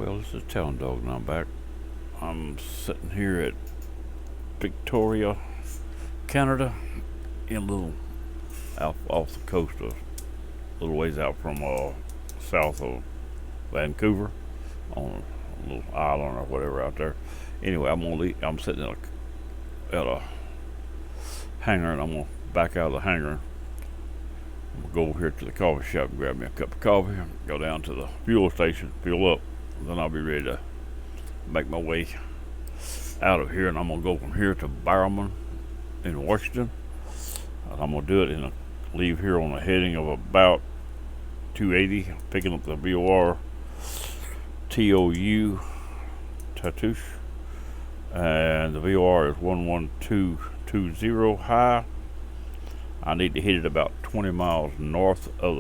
Well, this is Town Dog, and I'm back. I'm sitting here at Victoria, Canada, in a little out off the coast of a little ways out from south of Vancouver, on a little island or whatever out there. Anyway, I'm sitting at a hangar, and I'm gonna back out of the hangar. I'm gonna go over here to the coffee shop and grab me a cup of coffee. Go down to the fuel station, fuel up. Then I'll be ready to make my way out of here, and I'm gonna go from here to Bowerman in Washington. And I'm gonna do it leave here on a heading of about 280, picking up the VOR TOU Tatoosh, and the VOR is 11220 high. I need to hit it about 20 miles north of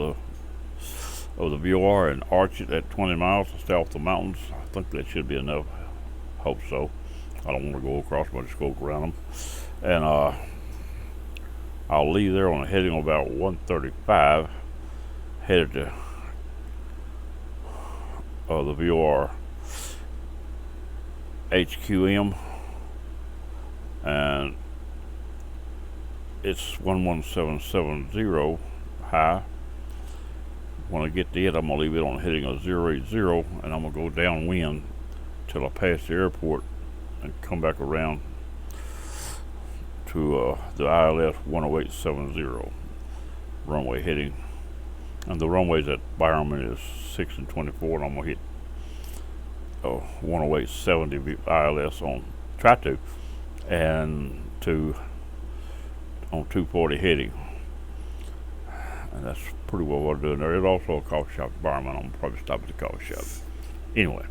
the VOR and arch it at 20 miles to stay off the mountains. I think that should be enough. Hope so. I don't want to go across, but just go around them. And I'll leave there on a heading of about 135, headed to the VOR HQM, and it's 11770 high. When I get to it, I'm going to leave it on a heading of 080, and I'm going to go downwind till I pass the airport and come back around to the ILS 10870 runway heading. And the runways at Bowerman is 6 and 24, and I'm going to hit 10870 ILS try to, and on 240 heading. And that's pretty well what I'm doing there. There's also a coffee shop at Bowerman. I'm going to probably stop at the coffee shop. Anyway,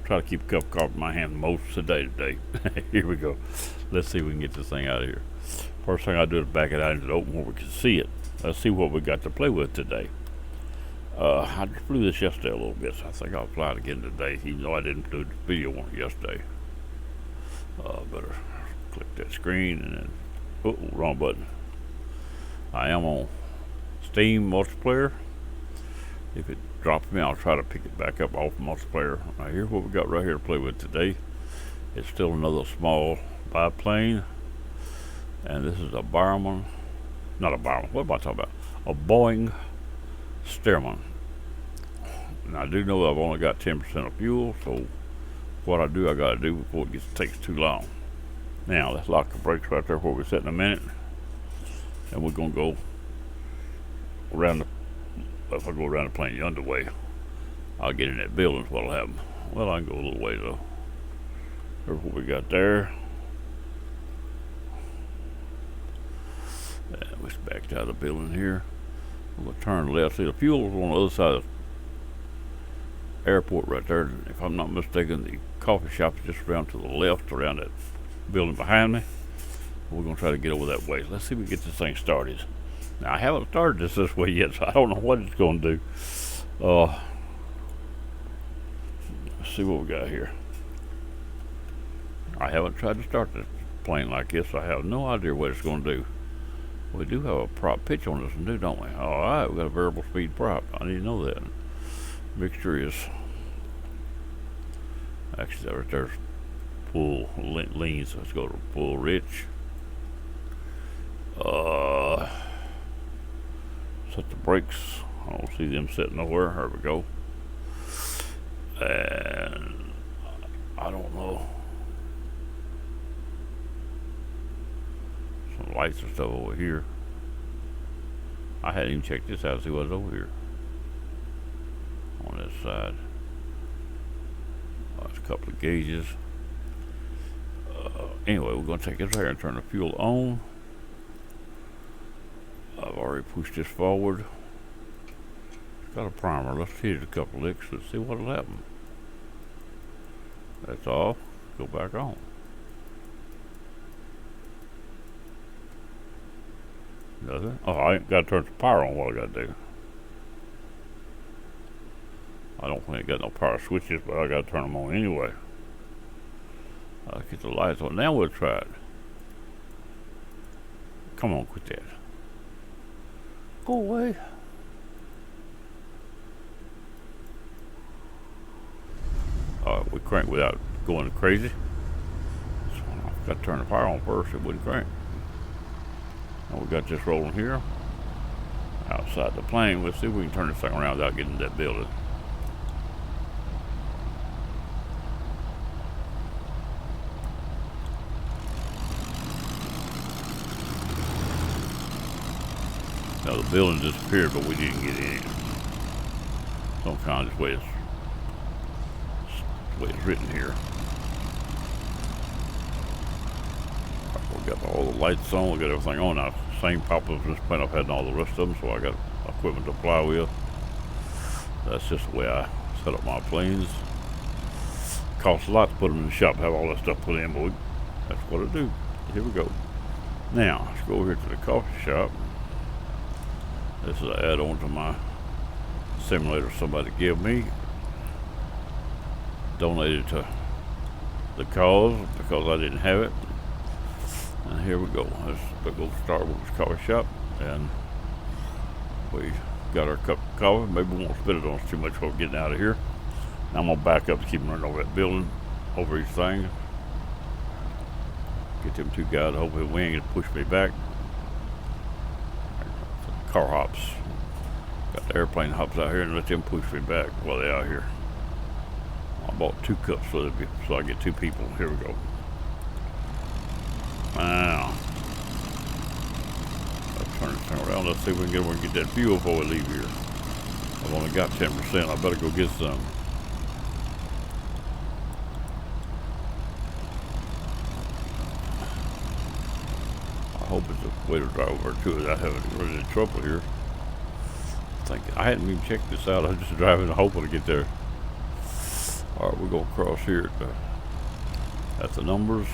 try to keep a cup of coffee in my hand most of the day today. Here we go. Let's see if we can get this thing out of here. First thing I do is back it out into the open where we can see it. Let's see what we got to play with today. I just flew this yesterday a little bit, so I think I'll fly it again today, even though I didn't do the video on it yesterday. Better click that screen and then, wrong button. I am on Steam multiplayer. If it drops me, I'll try to pick it back up off multiplayer. Now here's what we got right here to play with today. It's still another small biplane, and this is a Bowerman, not a Bowerman, what am I talking about? A Boeing Stearman. And I do know I've only got 10% of fuel, so what I gotta do before it takes too long. Now let's lock the brakes right there where we're sitting a minute, and we're gonna go around if I go around the plane the other way, I'll get in that building. What'll happen? Well, I can go a little way though. Here's what we got there. And we backed out of the building here. We'll turn left. See, the fuel is on the other side of the airport right there. If I'm not mistaken, the coffee shop is just around to the left, around that building behind me. We're gonna try to get over that way. Let's see if we can get this thing started. Now, I haven't started this way yet, so I don't know what it's going to do. Let's see what we got here. I haven't tried to start this plane like this, so I have no idea what it's going to do. We do have a prop pitch on this one, don't we? All right, we got a variable speed prop. I need to know that. Mixture is actually that right there's full lean, so let's go to full rich. Set the brakes. I don't see them sitting nowhere. There we go. And I don't know. Some lights and stuff over here. I hadn't even checked this out to see what's over here. On this side. There's a couple of gauges. Anyway, we're going to take this here and turn the fuel on. I've already pushed this forward. It's got a primer. Let's hit it a couple licks. Let's see what'll happen. That's off. Go back on. Nothing. Oh, I ain't got to turn the power on. What I got to do? I don't think I got no power switches, but I got to turn them on anyway. I'll get the lights on. Now we'll try it. Come on, quit that. Go away. crank without going crazy. So I've got to turn the power on first, it wouldn't crank. And we got this rolling here outside the plane. Let's see if we can turn this thing around without getting that building. Now the building disappeared, but we didn't get in. Some kind of just way it's written here. We got all the lights on, we got everything on now. Same pop-ups this plane I've had and all the rest of them, so I got equipment to fly with. That's just the way I set up my planes. Costs a lot to put them in the shop, have all that stuff put in, but that's what I do. Here we go. Now, let's go over here to the coffee shop. This is an add-on to my simulator somebody gave me. Donated to the cause because I didn't have it. And here we go. This is the big old Star Wars coffee shop. And we got our cup of coffee. Maybe we won't spit it on us too much while we're getting out of here. Now I'm going to back up to keep running over that building, over each thing. Get them two guys to hopefully wing and push me back. Car hops. Got the airplane hops out here and let them push me back while they're out here. I bought 2 cups so I get 2 people. Here we go. Wow. Let's turn this thing around. Let's see if we can get that fuel before we leave here. I've only got 10%. I better go get some. I hope it's a way to drive over to it. I haven't run into trouble here. I hadn't even checked this out. I was just driving hoping to get there. Alright, we're going to cross here at the numbers.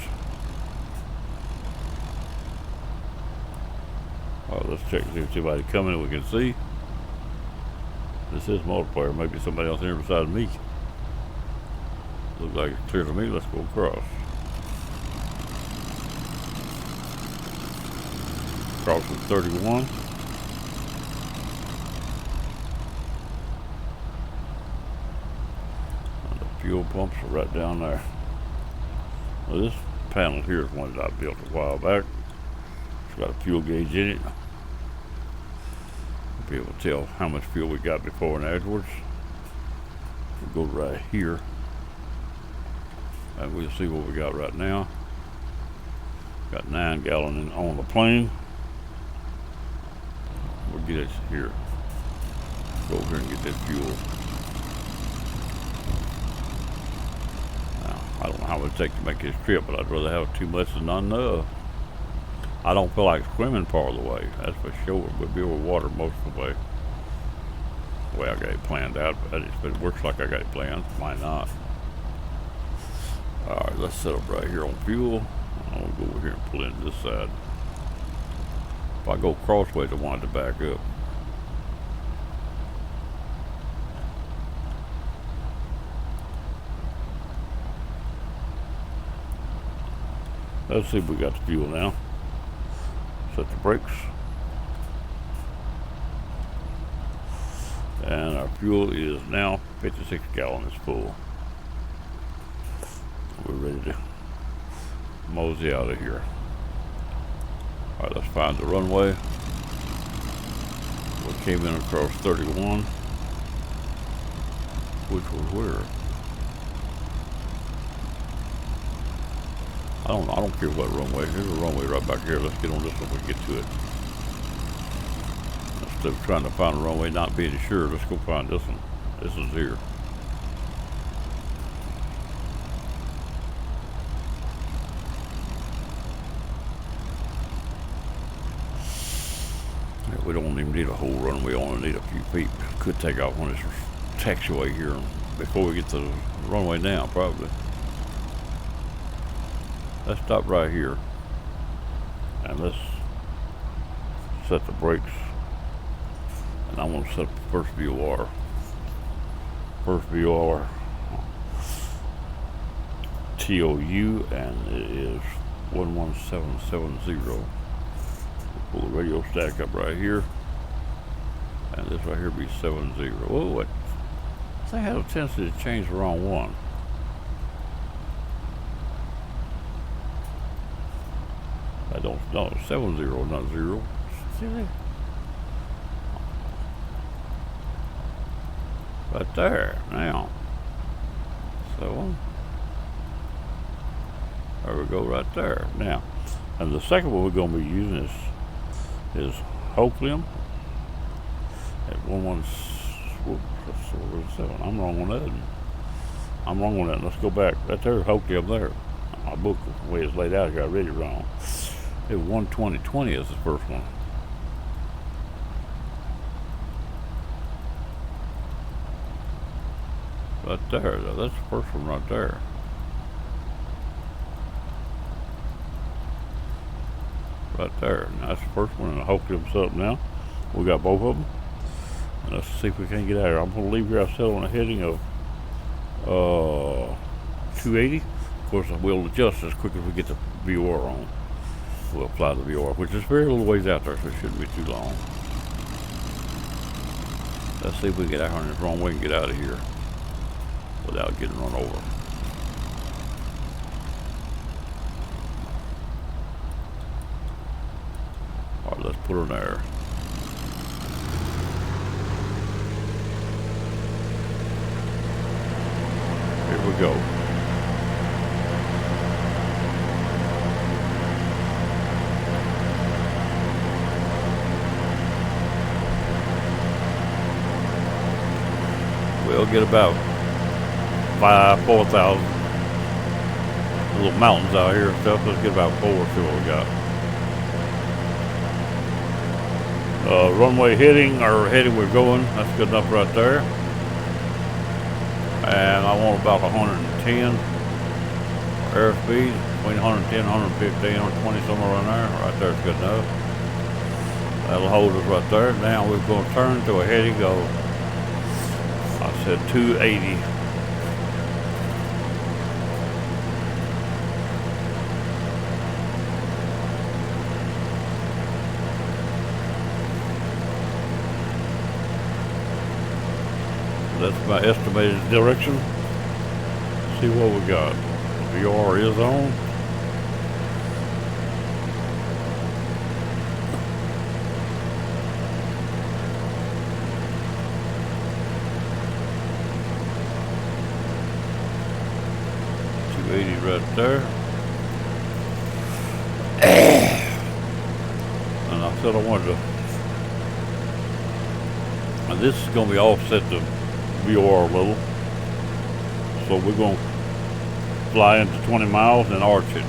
Alright, let's check and see if somebody coming we can see. This is multiplayer. Maybe somebody else here beside me. Looks like it's clear to me. Let's go across. Crossing 31. Fuel pumps are right down there. Well, this panel here is one that I built a while back. It's got a fuel gauge in it. I'll be able to tell how much fuel we got before and afterwards. We'll go right here and we'll see what we got right now. Got 9 gallons on the plane. We'll get it here. Go over here and get that fuel. I don't know how it would take to make this trip, but I'd rather have too much than not enough. I don't feel like swimming part of the way, that's for sure. We'll be over water most of the way. The way I got it planned out, but it works like I got it planned. Might not. Alright, let's set up right here on fuel. I'm going to go over here and pull into this side. If I go crossways, I want it to back up. Let's see if we got the fuel now. Set the brakes. And our fuel is now 56 gallons full. We're ready to mosey out of here. Alright, let's find the runway. We came in across 31. Which was where? I don't care what runway. There's a runway right back here. Let's get on this one when we get to it. Instead of trying to find a runway, not being sure, let's go find this one. This is here. Yeah, we don't even need a whole runway. We only need a few feet. Could take off on this taxiway here before we get to the runway now, probably. Let's stop right here and let's set the brakes, and I'm going to set the first VOR. First VOR TOU, and it is 11770. We'll pull the radio stack up right here, and this right here be 70. Oh, what? I had a tendency to change the wrong one. I don't know. 70, not 0. Silly. Right there. Now. 7. There we go, right there. Now, and the second one we're going to be using is Hoplium at 117. I'm wrong on that. I'm wrong on that. Let's go back. Right there, Hoplium there. My book, the way it's laid out here, I read it wrong. It was 120.20 is the first one. Right there, that's the first one right there. Right there. Now that's the first one, and I hope them set up now. We got both of them. And let's see if we can get out of here. I'm going to leave here. I set on a heading of 280. Of course, we'll adjust as quick as we get the VOR on. We'll apply the VOR, which is very little ways out there, so it shouldn't be too long. Let's see if we get out here in the wrong way and get out of here without getting run over. Alright, let's put her there. Here we go. We'll get about 4,000 little mountains out here and stuff. Let's get about 4 or 2 what we got. Runway heading, or heading we're going, that's good enough right there. And I want about 110 airspeed, between 110, 115, 120, somewhere around there. Right there is good enough. That'll hold us right there. Now we're going to turn to a heading of, I said 280. That's my estimated direction. See what we got. The VR is on. Right there. And I said I wanted to, and this is going to be offset the VOR a little, so we're going to fly into 20 miles and arch it.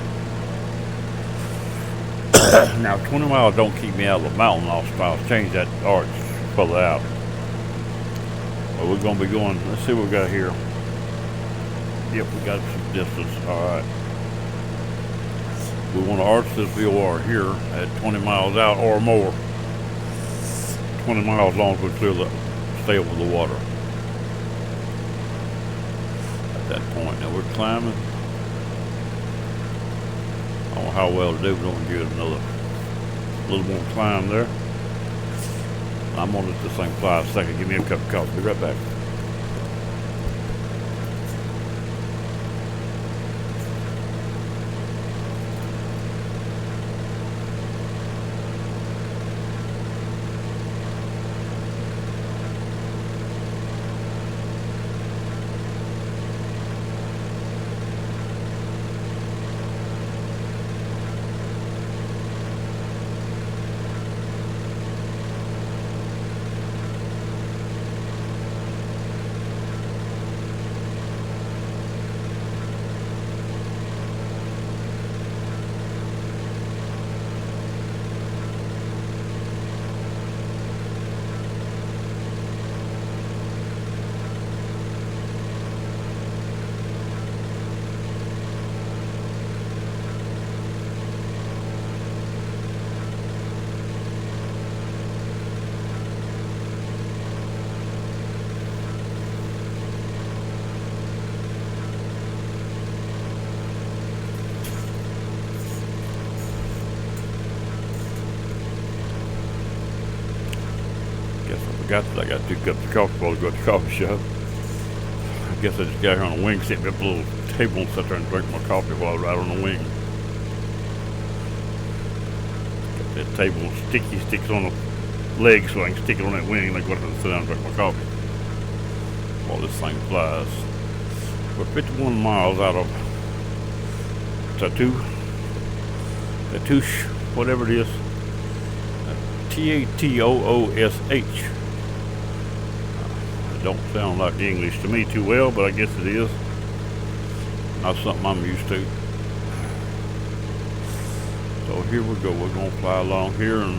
Now 20 miles don't keep me out of the mountain. I'll change that arch further out, but we're going to be going, let's see what we got here. Yep, we got some distance. Alright. We want to arch this VOR here at 20 miles out or more. 20 miles long as we stay over the water. At that point. Now we're climbing. I don't know how well to do, but we're going to give it another little more climb there. I'm going to let this thing fly a second. Give me a cup of coffee. Be right back. I got 2 cups of coffee before I go to the coffee shop. I guess I just got here on the wing, set me up a little table and sit there and drink my coffee while I ride on the wing. That table sticky sticks on the leg so I can stick it on that wing and I go out and sit down and drink my coffee while this thing flies. We're 51 miles out of Tatoosh, whatever it is. Tatoosh. It don't sound like English to me too well, but I guess it is. Not something I'm used to. So here we go. We're gonna fly along here, and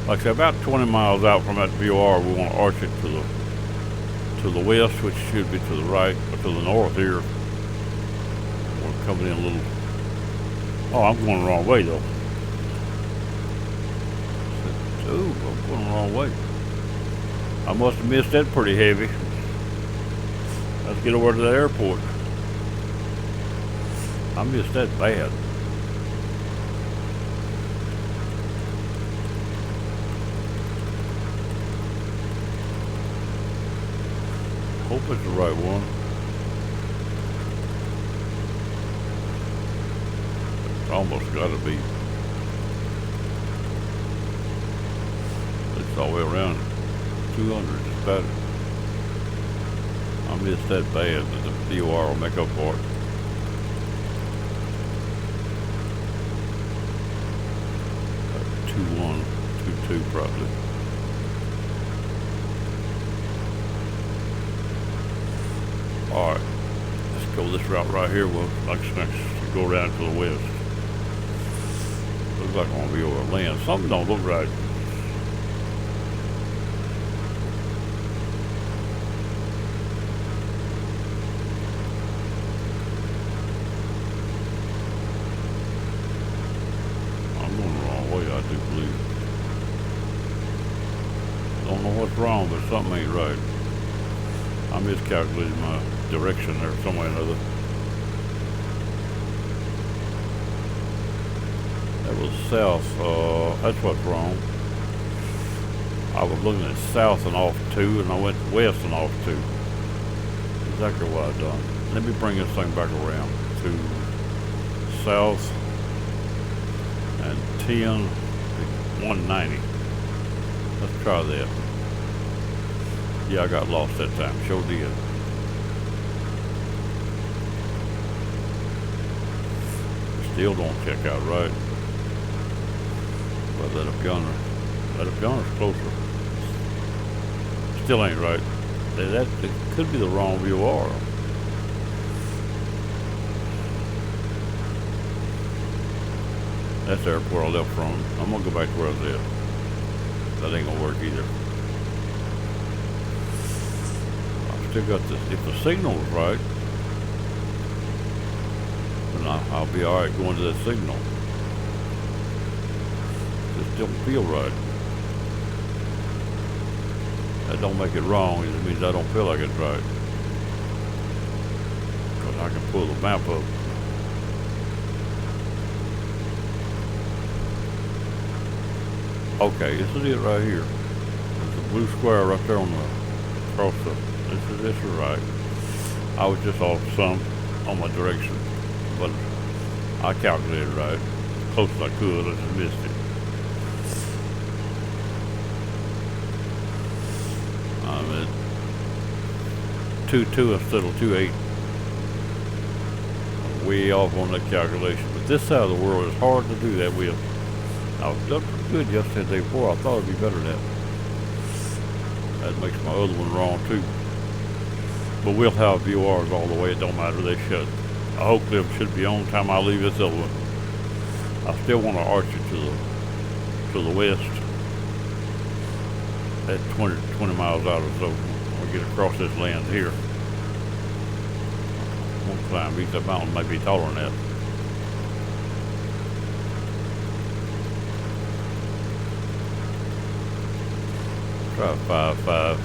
like I said, about 20 miles out from that VOR, we want to arch it to the west, which should be to the right, or to the north here. We're coming in a little. Oh, I'm going the wrong way though. Ooh, I'm going the wrong way. I must have missed that pretty heavy. Let's get over to the airport. I missed that bad. Hope it's the right one. It's almost got to be. It's all the way around. 200 is better. I missed that bad, but the DOR will make up for it. About 2122 probably. Alright, let's go this route right here. We'll next go around to the west. Looks like I'm gonna be over land. Something don't look right. I'm going the wrong way, I do believe. Don't know what's wrong, but something ain't right. I miscalculated my direction there some way or another. That was south. That's what's wrong. I was looking at south and off 2, and I went west and off 2. Exactly what I've done. Let me bring this thing back around to south and 10, 190. Let's try that. Yeah, I got lost that time. Sure did. Still don't check out right. But that up yonder's closer. Still ain't right. That it could be the wrong VOR. That's the airport I left from. I'm gonna go back to where I was at. That ain't gonna work either. Still got this. If the signal's right, then I'll be all right going to that signal. Just don't feel right. That don't make it wrong. It means I don't feel like it's right. Because I can pull the map up. Okay, this is it right here. There's a blue square right there on the across the. This is right. I was just off some on my direction, but I calculated right. Close as I could, I just missed it. I'm at 2.2 instead of 2.8. Way off on that calculation. But this side of the world is hard to do that with. I was done pretty good yesterday, the day before. I thought it'd be better than that. That makes my other one wrong too. But we'll have VORs all the way. It don't matter. They should. I hope them should be on time I leave this other one. I still want to arch it to the west. At 20 miles out or so. We'll get across this land here. We'll climb. Beat that mountain. Might be taller than that. Try 5.5.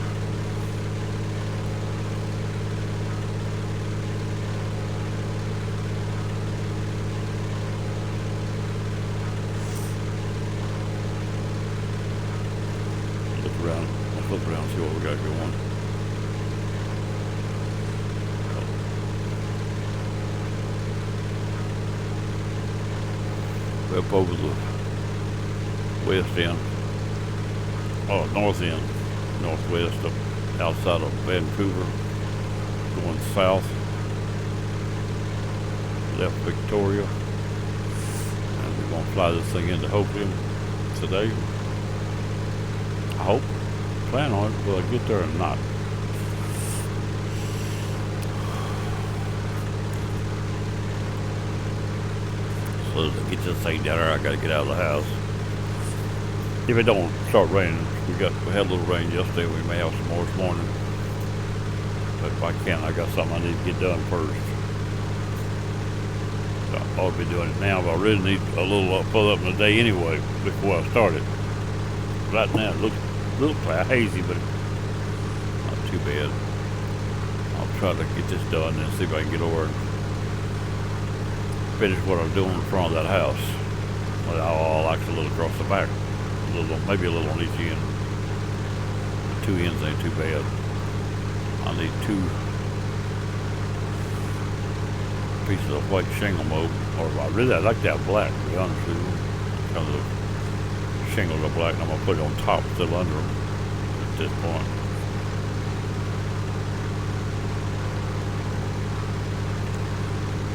Let's look around and see what we got going. Up over the west end, north end, northwest of outside of Vancouver, going south, left Victoria, and we're gonna fly this thing into Hopeland today. I hope, plan on it, will I get there or not? So as I get this thing down there, I gotta get out of the house. If it don't start raining, we had a little rain yesterday. We may have some more this morning. But if I can, I got something I need to get done first. So I ought to be doing it now, but I really need a little further up in the day anyway before I start it. Right now it looks a little hazy, but not too bad. I'll try to get this done and see if I can get over and finish what I'm doing in front of that house. Well, I'll actually look across the back. Maybe a little on each end. The 2 ends ain't too bad. I need 2 pieces of white shingle mold. Or I like that black, to be honest with you. Kind of shingle to black, and I'm gonna put it on top, still under them at this point.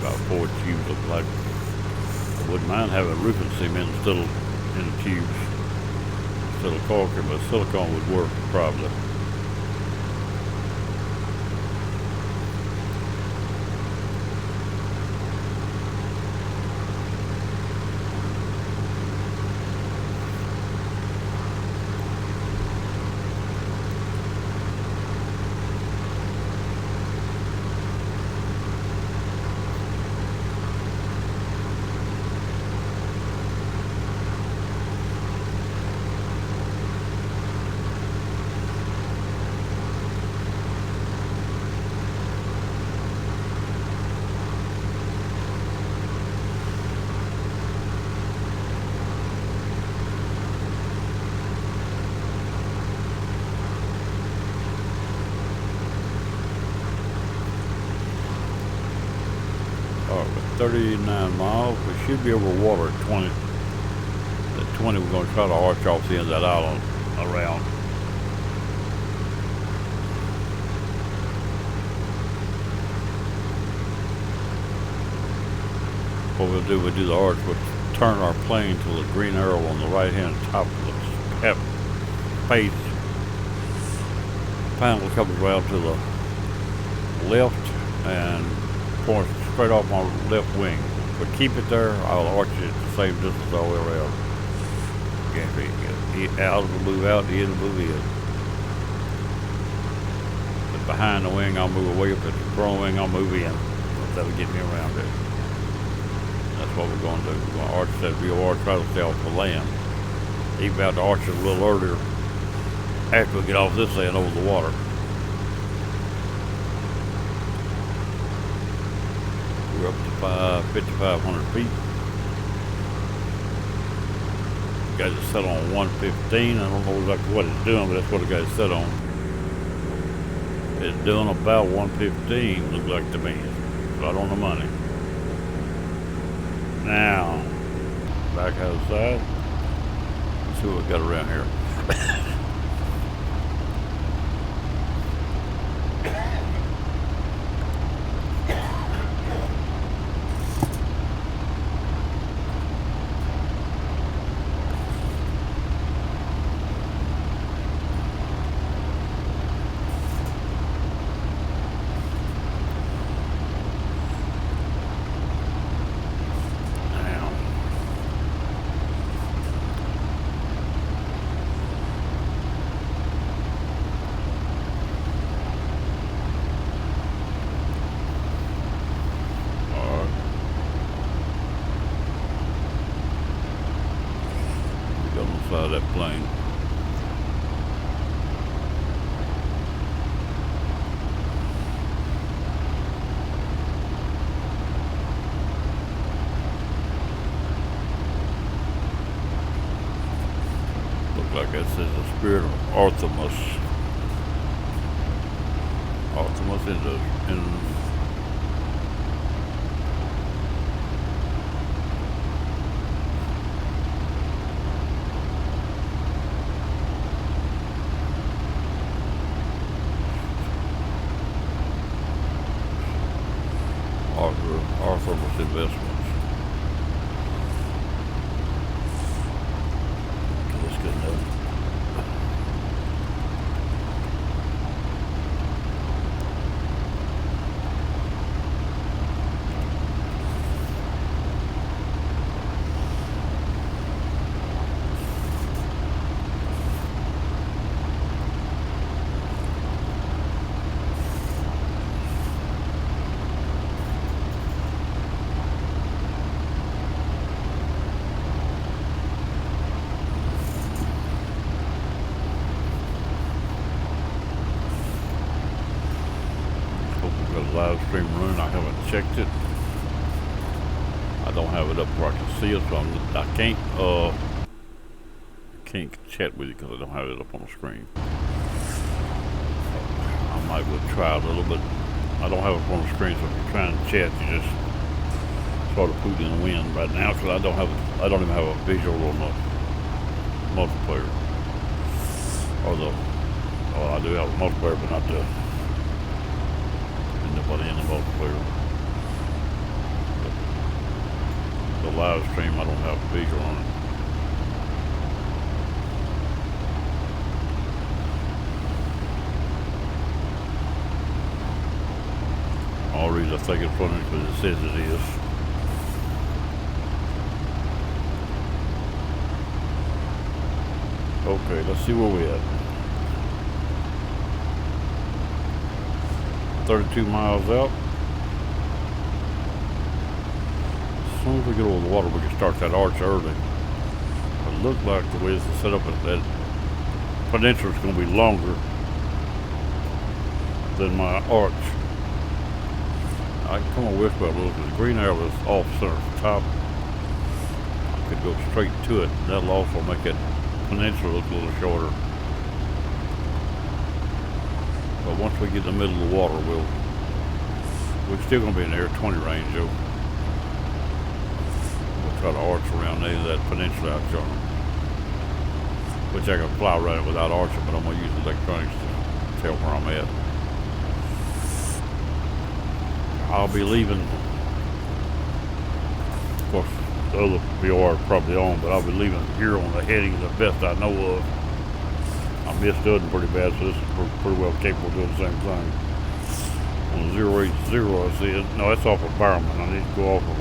About 4 tubes of black. I wouldn't mind having roofing cement still in the tubes. Instead of caulking, but silicone would work probably. Alright, with 39 miles, we should be over water at 20. At 20, we're going to try to arch off the end of that island around. What we'll do the arch, we'll turn our plane to the green arrow on the right hand top of the face. Panel comes around to the left and points straight off my left wing. But keep it there, I'll arch it at the same distance all the way around. If the out will move out, the in will move in. But behind the wing, I'll move away. If it's the front wing, I'll move in. That'll get me around it. That's what we're going to do. We're going to arch that real arch, try to stay off the land. Even about to arch it a little earlier after we get off this end over the water. We're up to 5,500 feet. Got it set on 115. I don't know exactly what it's doing, but that's what it got it set on. It's doing about 115, looks like to me. Right on the money. Now, back outside. Let's see what we got around here. Of that plane. Look like it says the spirit of Artemis. Artemis in honest investments. Okay, that's good enough. Live stream running. I haven't checked it. I don't have it up where I can see it, so I can't chat with you because I don't have it up on the screen. I might would try a little bit. I don't have it up on the screen, so if you're trying to chat, you just sort of put in the wind right now because I don't even have a visual on the multiplayer. Although, I do have a multiplayer, but not the. Nobody in the multiplayer. The live stream, I don't have visual on it. All the reason I think it's funny because it says it is. Okay, let's see where we at. 32 miles out. As soon as we get over the water, we can start that arch early. It looks like the way it's set up, that peninsula is going to be longer than my arch. I can come on west by a little because the green arrow is off center at the top. I could go straight to it. That'll also make that peninsula look a little shorter. But once we get in the middle of the water, we're still going to be in the air 20 range, though. We'll try to arch around the end of that peninsula out there, which I can fly around it without arching, but I'm going to use electronics to tell where I'm at. I'll be leaving. Of course, the other VOR is probably on, but I'll be leaving here on the heading the best I know of. I missed Udden pretty bad, so this is pretty well capable of doing the same thing. On 080, I said, no, that's off of Bowerman. I need to go off of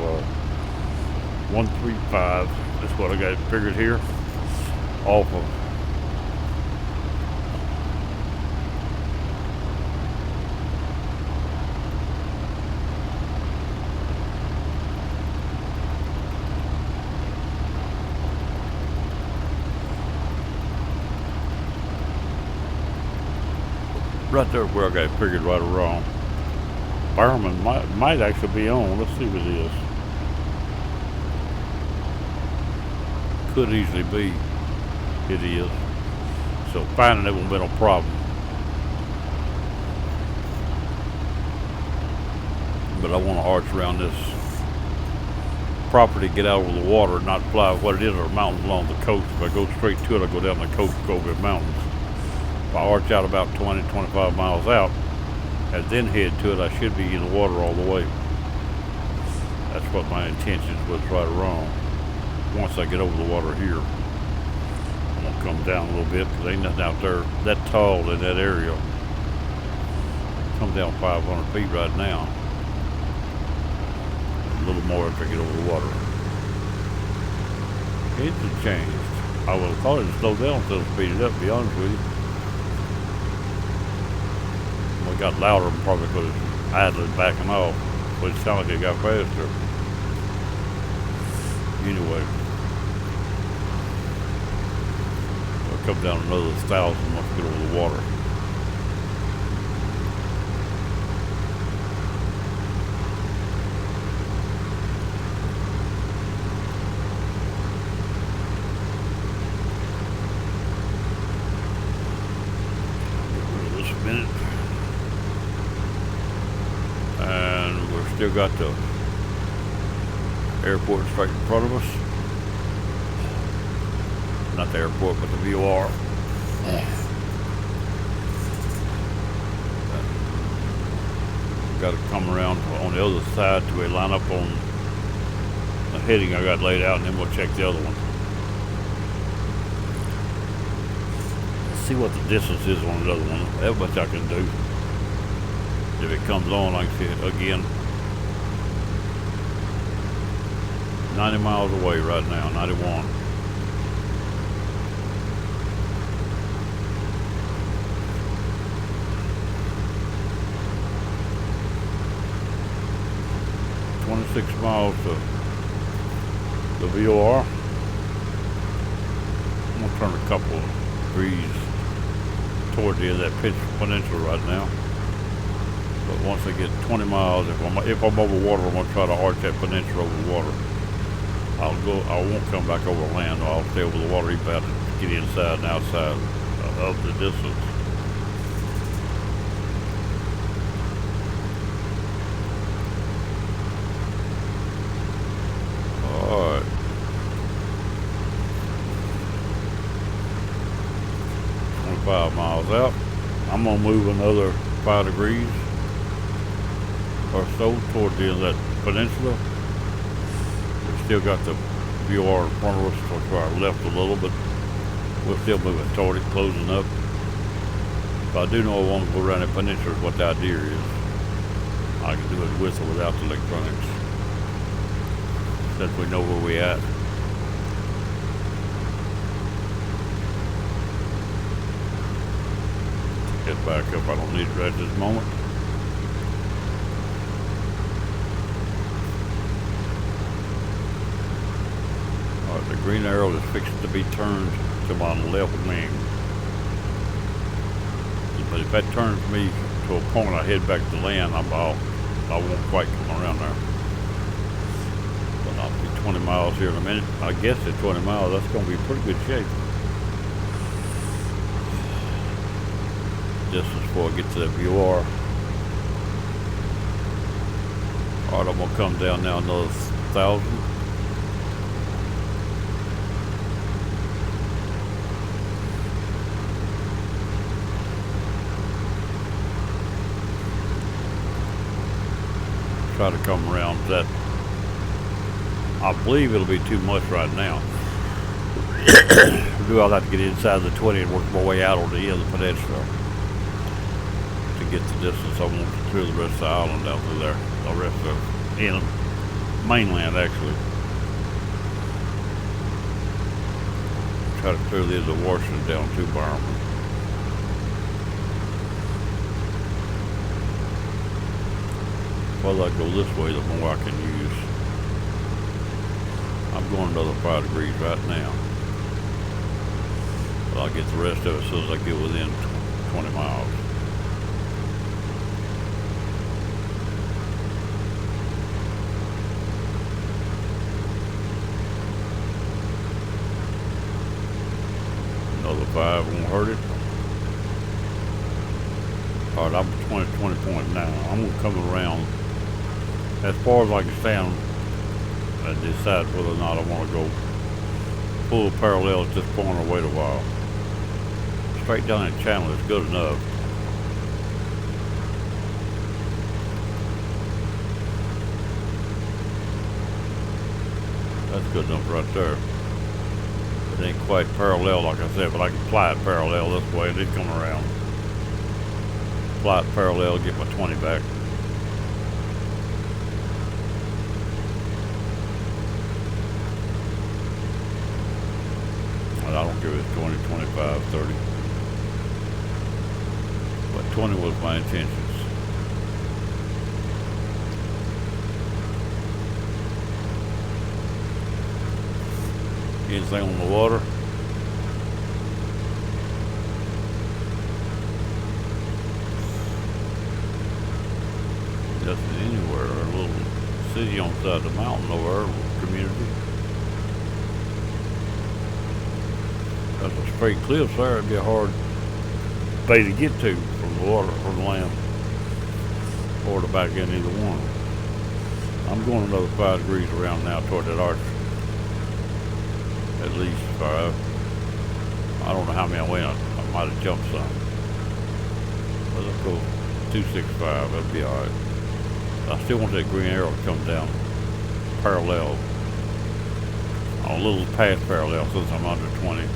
135. That's what I got figured here. Off of right there where I got it figured right or wrong. Bowerman might actually be on. Let's see what it is. Could easily be. It is. So finding it won't be no problem. But I want to arch around this property, get out over the water, not fly. What it is are mountains along the coast. If I go straight to it, I go down the coast, go over the mountains. If I arch out about 20, 25 miles out, and then head to it, I should be in the water all the way. That's what my intentions was, right or wrong. Once I get over the water here, I'm gonna come down a little bit because ain't nothing out there that tall in that area. Come down 500 feet right now. A little more if I get over the water. It's changed. I would have thought it'd slow down until it speeded up, to be honest with you. It got louder probably because it's idling backing off, but it sounded like it got faster. Anyway, I'll come down another 1,000 once we get over the water. Still got the airport straight in front of us. Not the airport, but the VOR. Got to come around on the other side till we line up on heading I got laid out, and then we'll check the other one. Let's see what the distance is on the other one. That much I can do. If it comes on, I can see it again. 90 miles away right now, 91. $26 miles to the VOR. I'm gonna turn a couple of degrees toward the end of that peninsula right now. But once I get 20 miles, if I'm over water, I'm gonna try to arch that peninsula over the water. I won't come back over land. I'll stay over the water, even about to get inside and outside of the distance. Alright. $25 miles out. I'm gonna move another 5 degrees or so toward the end of that peninsula. We still got the VOR in front of us, so to our left a little, but we're still moving toward it, closing up. But I do know I want to go around that peninsula, what the idea is. I can do it with or without the electronics, since we know where we at. Get back up, I don't need it right this moment. Alright, the green arrow is fixed to be turned to my left wing. But if that turns me to a point I head back to land, I won't quite come around there. But I'll be 20 miles here in a minute. I guess at 20 miles, that's going to be pretty good shape. Distance before I get to that VOR. Alright, I'm going to come down now another 1,000. Try to come around that. I believe it'll be too much right now. I'll have to get inside the 20 and work my way out on the end of the peninsula to get the distance I want to clear the rest of the island down through there. The rest of the mainland, actually. Try to clear the end of Washington down to Bowerman. The further I go this way, the more I can use. I'm going another 5 degrees right now. But I'll get the rest of it as soon as I get within 20 miles. Another 5 won't hurt it. Alright, I'm 20.9. I'm going to come around as far as I can stand and decide whether or not I want to go full parallel at this point or wait a while. Straight down that channel is good enough. That's good enough right there. It ain't quite parallel like I said, but I can fly it parallel this way and then come around. Fly it parallel, get my 20 back. And I don't give it 20, 25, 30. But 20 was my intentions. Anything on the water? Nothing anywhere. A little city on the side of the mountain over there, a little community. That's a straight cliff there. It'd be a hard bay to get to from the water or the land or to back in either one. I'm going another 5 degrees around now toward that arch. At least 5. I don't know how many I went. I might have jumped some. But let's go 265. That'll be alright. I still want that green arrow to come down parallel a little past parallel since I'm under 20.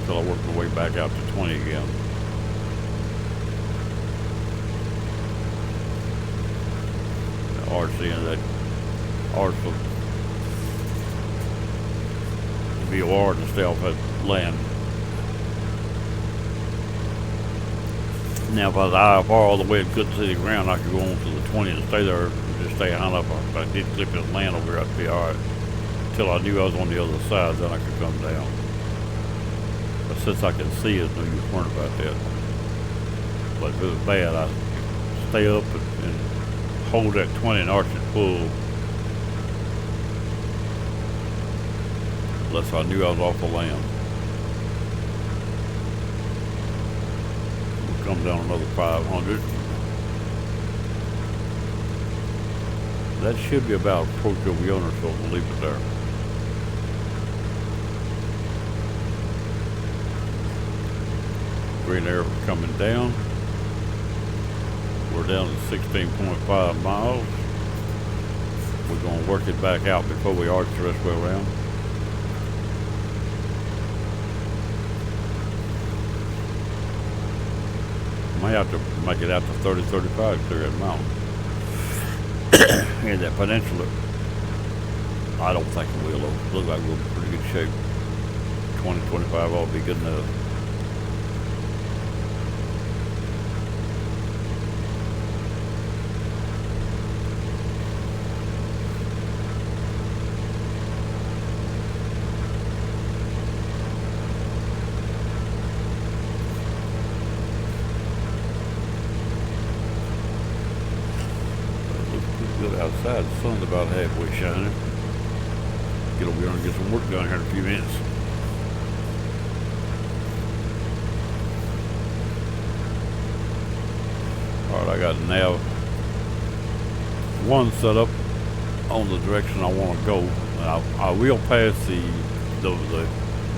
Until I work my way back out to 20 again. The RC and that arch will be hard to stay off that land. Now if I was IFR all the way and couldn't see the ground, I could go on to the 20 and stay there and just stay high enough. If I did clip this land over here, I'd be alright. Until I knew I was on the other side, then I could come down. But since I can see, there's no use worrying about that. But if it was bad, I'd stay up and hold that 20 and arch it full. Unless I knew I was off the land. We'll come down another 500. That should be about approach over yonder, so we'll leave it there. Green arrow coming down. We're down to 16.5 miles. We're going to work it back out before we arch the rest of the way around. Might have to make it out to 30, 35 to clear that mountain. And that peninsula, I don't think it will. It'll look like we're in pretty good shape. 20, 25 ought to be good enough. Outside, the sun's about halfway shining. Get over here and get some work done here in a few minutes. Alright, I got nav 1 set up on the direction I want to go. I will pass the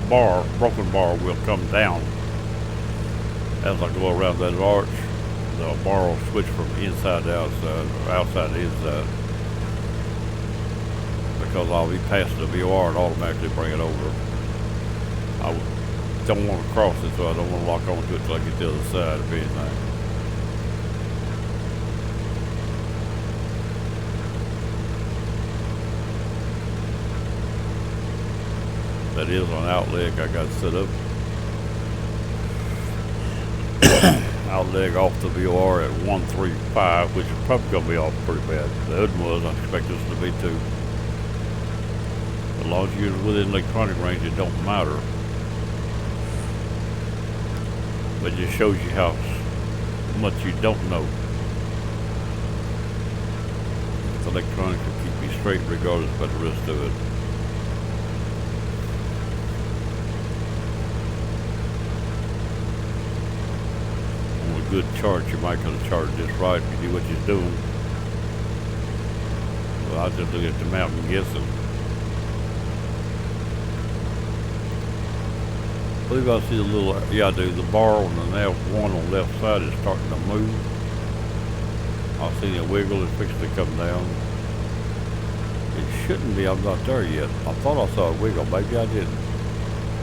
bar, broken bar will come down as I go around that arch. The bar will switch from inside to outside, or outside to inside. Because I'll be passing the VOR and automatically bring it over. I don't want to cross it, so I don't want to lock onto it till I get to the other side, if anything. That is an outleg I got set up. Outleg off the VOR at 135, which is probably going to be off pretty bad. The other one was, I expect this to be too. As long as you're within electronic range, it don't matter. But it just shows you how much you don't know. The electronics will keep you straight regardless of the rest of it. Good chart, you might could have charted this right if you do what you're doing. Well, I just look at the map and guessing. I believe I see the little, yeah I do, the bar on the nav 1 on the left side is starting to move. I see a wiggle, it's fixing to come down. It shouldn't be, I'm not there yet. I thought I saw a wiggle, maybe I didn't.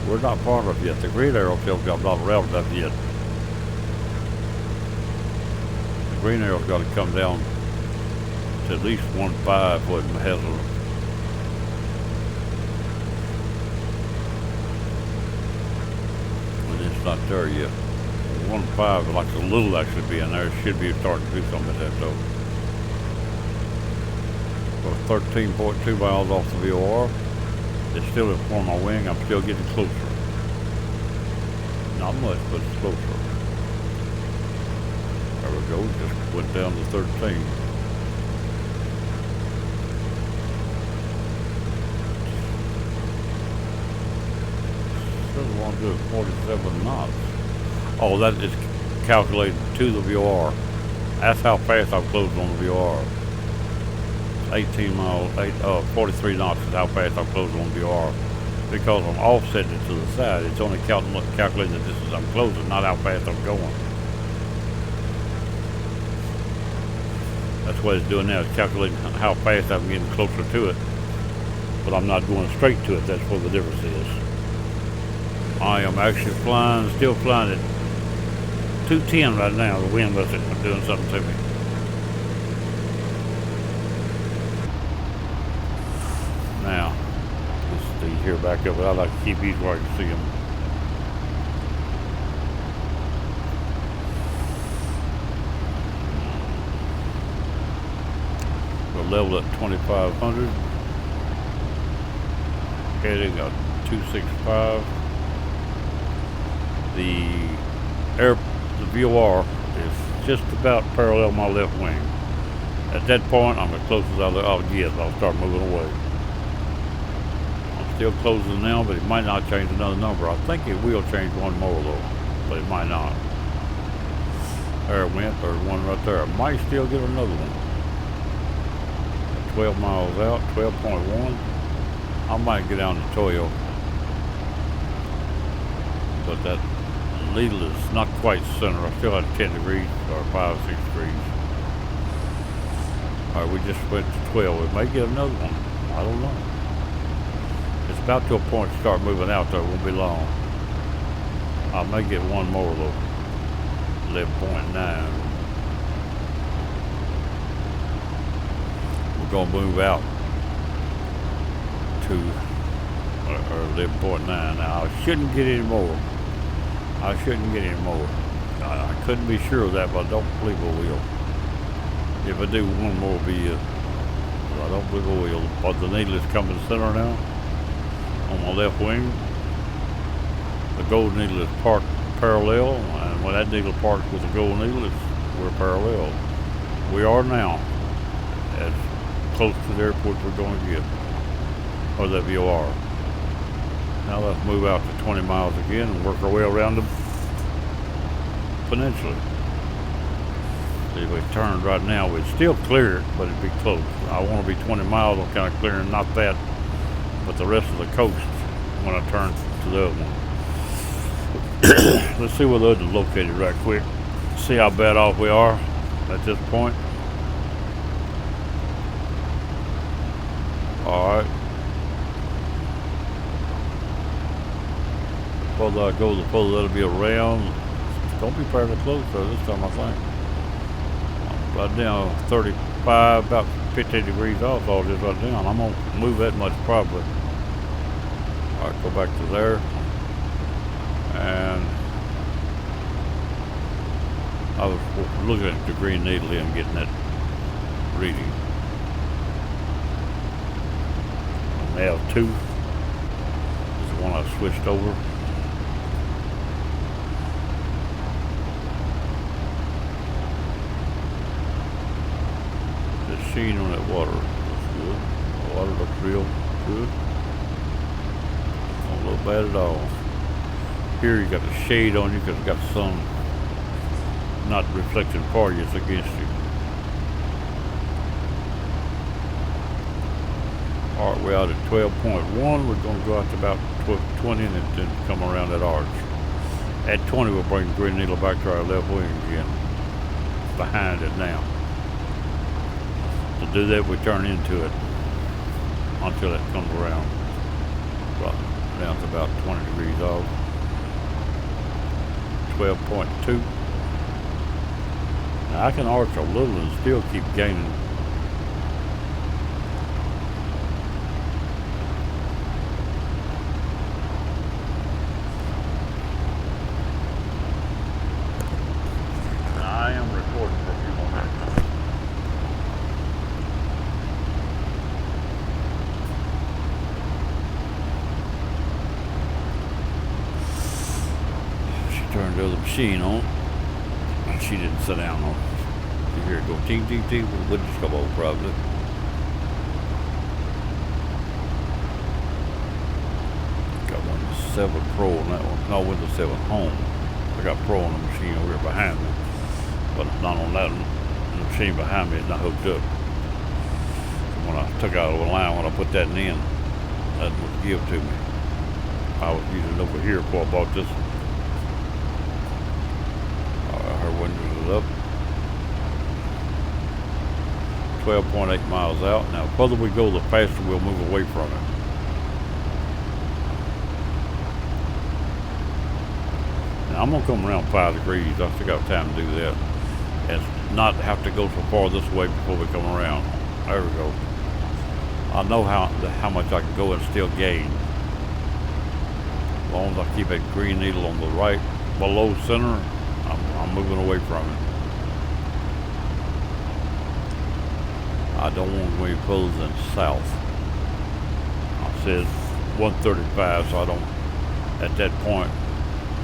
We're not far enough yet. The green arrow tells me I'm not around enough yet. Green arrow's got to come down to at least 1.5 what it has when it's not there yet. 1.5 like a little actually be in there. It should be starting to do something at that though. We're 13.2 miles off the VOR. It's still in front of my wing. I'm still getting closer. Not much, but it's closer. There we go, just went down to 13. Still want to do 47 knots. Oh, that is calculated to the VOR. That's how fast I've closed on the VOR. 18 miles, 43 knots is how fast I've closed on the VOR. Because I'm offsetting it to the side, it's only calculating the distance I'm closing, not how fast I'm going. That's what it's doing now, it's calculating how fast I'm getting closer to it. but I'm not going straight to it. That's what the difference is. I am actually still flying at 210 right now. The wind was doing something to me. Now, these here back up, but I like to keep these where I can see them. We're level at 2,500. Heading at 265. The VOR is just about parallel my left wing. At that point, I'm as close as I'll get. I'll start moving away. I'm still closing now, but it might not change another number. I think it will change one more though, but it might not. There it went. There's one right there. I might still get another one. 12 miles out, 12.1. I might get down to 12, but that needle is not quite center. I still have 10 degrees or 5 or 6 degrees. Alright, we just went to 12. We may get another one. I don't know. It's about to a point to start moving out there. It won't be long. I may get one more though. 11.9. We're going to move out to 11.9. Now I shouldn't get any more. I couldn't be sure of that, but I don't believe I will. If I do, one more will be it. I don't believe I will. But the needle is coming center now on my left wing. The gold needle is parked parallel, and when that needle parks with the gold needle, we're parallel. We are now as close to the airport we're going to get, or the VOR. Now let's move out to 20 miles again and work our way around the peninsula. See, we turned right now. We'd still clear it, but it'd be close. I want to be 20 miles. I'm kind of clearing, not that, but the rest of the coast when I turn to the other one. Let's see where the other is located right quick. See how bad off we are at this point. Alright. The further I go, the further that'll be around. It's going to be fairly close though this time, I think. Right now, 35, about 15 degrees off all this right now. I'm going to move that much probably. Alright, go back to there. And I was looking at the green needle here and getting that reading. Nav2 is the one I switched over. The sheen on that water looks good. The water looks real good. Don't look bad at all. Here you got the shade on you because you got the sun not reflecting for you, it's against you. Alright, we're out at 12.1. We're going to go out to about 12.20 and then come around that arch. At 20, we'll bring the green needle back to our left wing again. Behind it now. To do that, we turn into it until it comes around. Right, down to about 20 degrees off. 12.2. Now I can arch a little and still keep gaining. I am recording for a few more minutes. Turned the other machine on, and she didn't sit down on it. You hear it go ting ting ting with the windows come over probably. Got Windows 7 Pro on that one. No, Windows 7 Home. I got Pro on the machine over here behind me, but not on that one. The machine behind me is not hooked up. So when I took out of the line, when I put that in, that was given to me. I was using it over here before I bought this one. Her windows is up. 12.8 miles out. Now, the further we go, the faster we'll move away from it. Now, I'm gonna come around 5 degrees. I still got time to do that, and not have to go so far this way before we come around. There we go. I know how much I can go and still gain. As long as I keep that green needle on the right below center, I'm moving away from it. I don't want to go any further than south. I said 135, so I don't, at that point,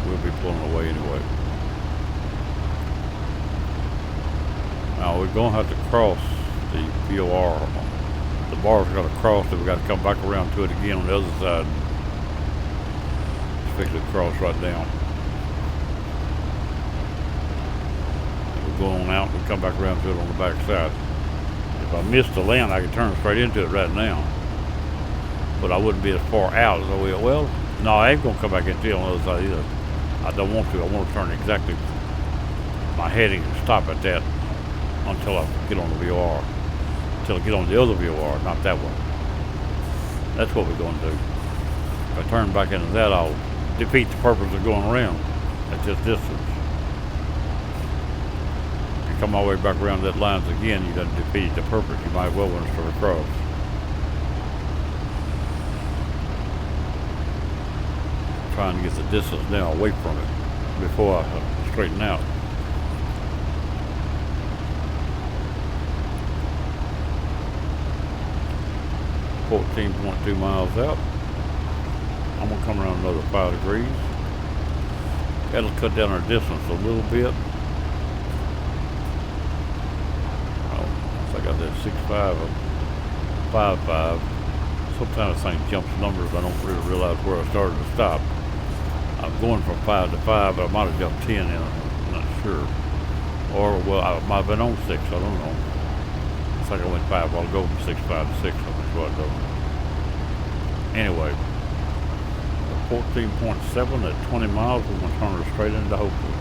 we'll be pulling away anyway. Now we're going to have to cross the VOR. The bar's got to cross it. We've got to come back around to it again on the other side. Just fix it cross right down. We're going out and we come back around to it on the back side. If I miss the land, I can turn straight into it right now. But I wouldn't be as far out as I will. Well, no, I ain't going to come back into it on the other side either. I don't want to. I want to turn exactly my heading and stop at that until I get on the VOR. Until I get on the other VOR, not that one. That's what we're going to do. If I turn back into that, I'll defeat the purpose of going around at this distance. If you come all the way back around that lines again, you done defeated the purpose. You might well want to start across. Trying to get the distance now away from it before I straighten out. .2 miles out. I'm gonna come around another 5 degrees. That'll cut down our distance a little bit. Oh, I got that 6.5 or 5.5. Sometimes this thing jumps numbers. I don't really realize where I started to stop. I'm going from 5 to 5, but I might have jumped 10 in. I'm not sure. Or, well, I might have been on 6. I don't know. I think I went 5. I'll go from 6.5 to 6. That's what I do. Anyway, 14.7 at 20 miles. We're going to turn her straight into Hopeful.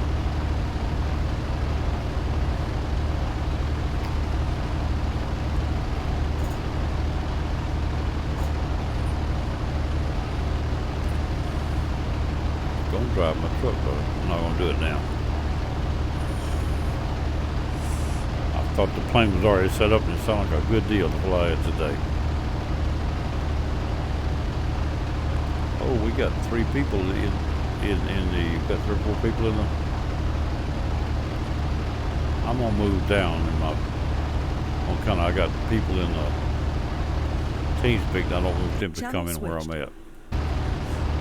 Gonna drive my truck, but I'm not gonna do it now. I thought the plane was already set up and it sounded like a good deal to fly it today. Oh, we got 3 people in the, got 3 or 4 people in the, I'm gonna move down in my, I got people in the TeamSpeak and I don't want them to come in where I'm at.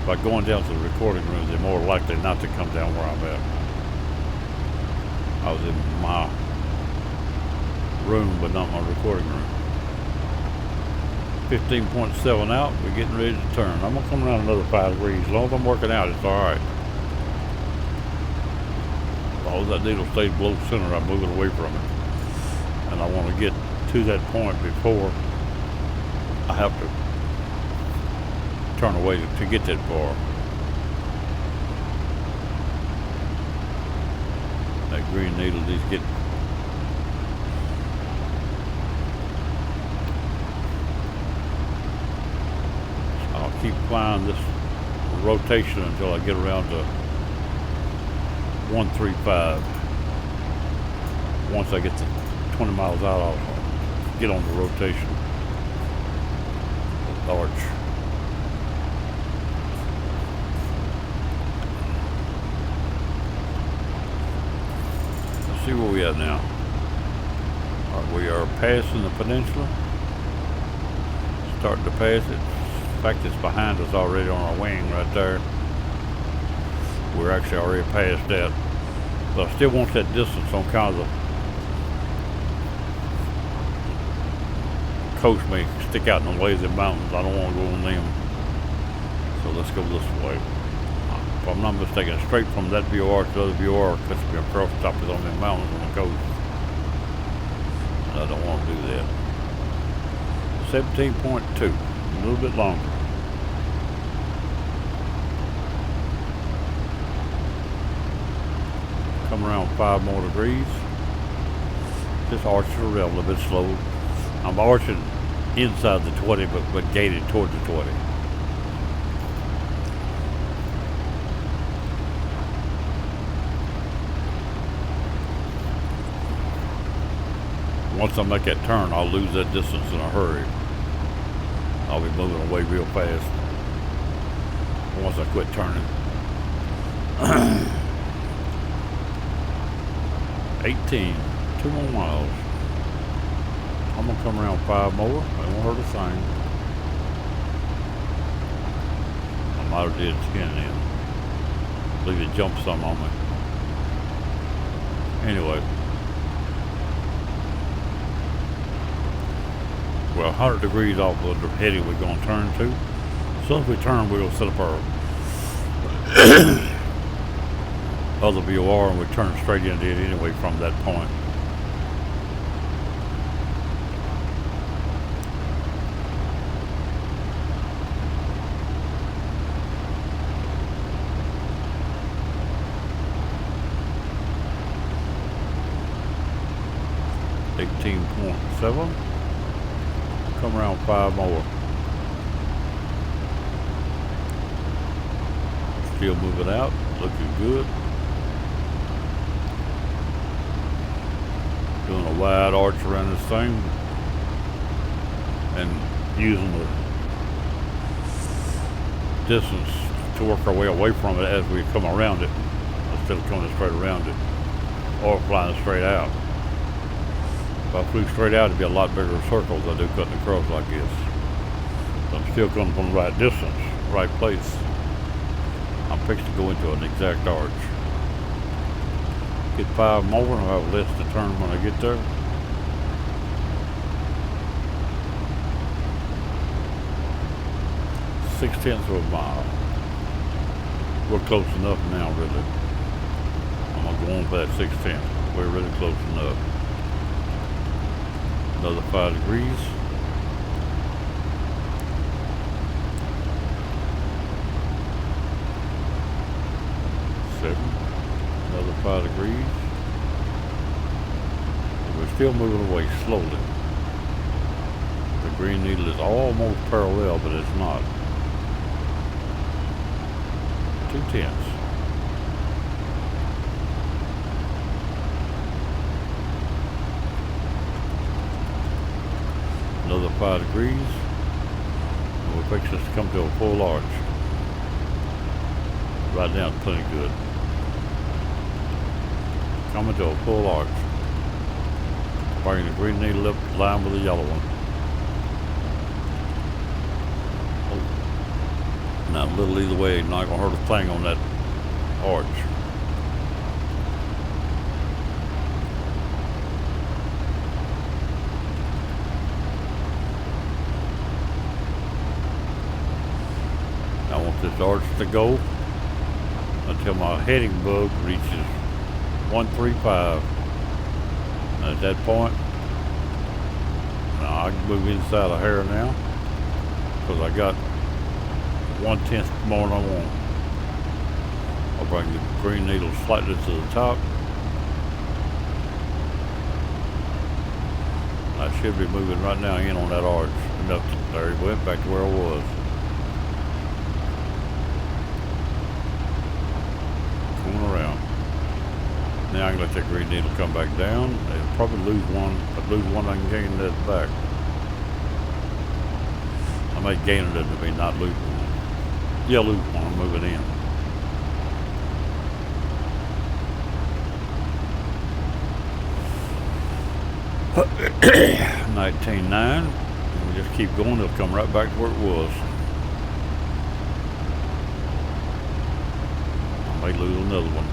By going down to the recording room, they're more likely not to come down where I'm at. I was in my room, but not my recording room. 15.7 out, we're getting ready to turn. I'm gonna come around another 5 degrees. As long as I'm working out, it's all right. As long as that needle stays below center, I'm moving away from it. And I want to get to that point before I have to turn away to get that far. That green needle needs to get. I'll keep flying this rotation until I get around to 135. Once I get to 20 miles out, I'll get on the rotation. Arch. See where we at now. We are passing the peninsula. Starting to pass it. In fact, it's behind us already on our wing right there. We're actually already past that. But I still want that distance on kind of the coast may stick out in the ways of the mountains. I don't want to go on them. So let's go this way. If I'm not mistaken, straight from that VOR to the other VOR cuts me across the top of on the mountains on the coast. And I don't want to do that. 17.2, a little bit longer. Come around 5 more degrees. Just arching around a little bit slow. I'm arching inside the 20, but gated towards the 20. once I make that turn, I'll lose that distance in a hurry. I'll be moving away real fast once I quit turning. 18, 2 more miles. I'm gonna come around 5 more. It won't hurt a thing. I might have did 10 then. I believe it jumped some on me. Anyway. Well, 100 degrees off of the heading we're gonna turn to. As soon as we turn, we'll set up our other VOR and we turn straight into it anyway from that point. .7. Come around 5 more. Still moving out, looking good. Doing a wide arch around this thing and using the distance to work our way away from it as we come around it instead of coming straight around it or flying straight out. If I flew straight out, it'd be a lot bigger circles than I do cutting across like this. But I'm still coming from the right distance, right place. I'm fixing to go into an exact arch. Get 5 more and I'll have less to turn when I get there. .6 of a mile. We're close enough now, really. I'm gonna go on for that 6/10. We're really close enough. Another 5 degrees. Another 5 degrees. We're still moving away slowly. The green needle is almost parallel, but it's not. 2/10. Another 5 degrees. And we're fixing to come to a full arch. Right now it's plenty good. Coming to a full arch. Bring the green needle up line with the yellow one. Oh. Now a little either way, not gonna hurt a thing on that arch. I want this arch to go until my heading bug reaches 135. And at that point, now I can move inside a hair now because I got 1/10 more than I want. I'll bring the green needle slightly to the top. I should be moving right now in on that arch. Enough to, there it went back to where I was. Around. Now I can let that green needle come back down. I'll probably lose one. If I lose one, I can gain that back. I may gain it to me, not lose one. Yeah, lose one. I'm moving in. .19.9. We just keep going. It'll come right back to where it was. May lose another one.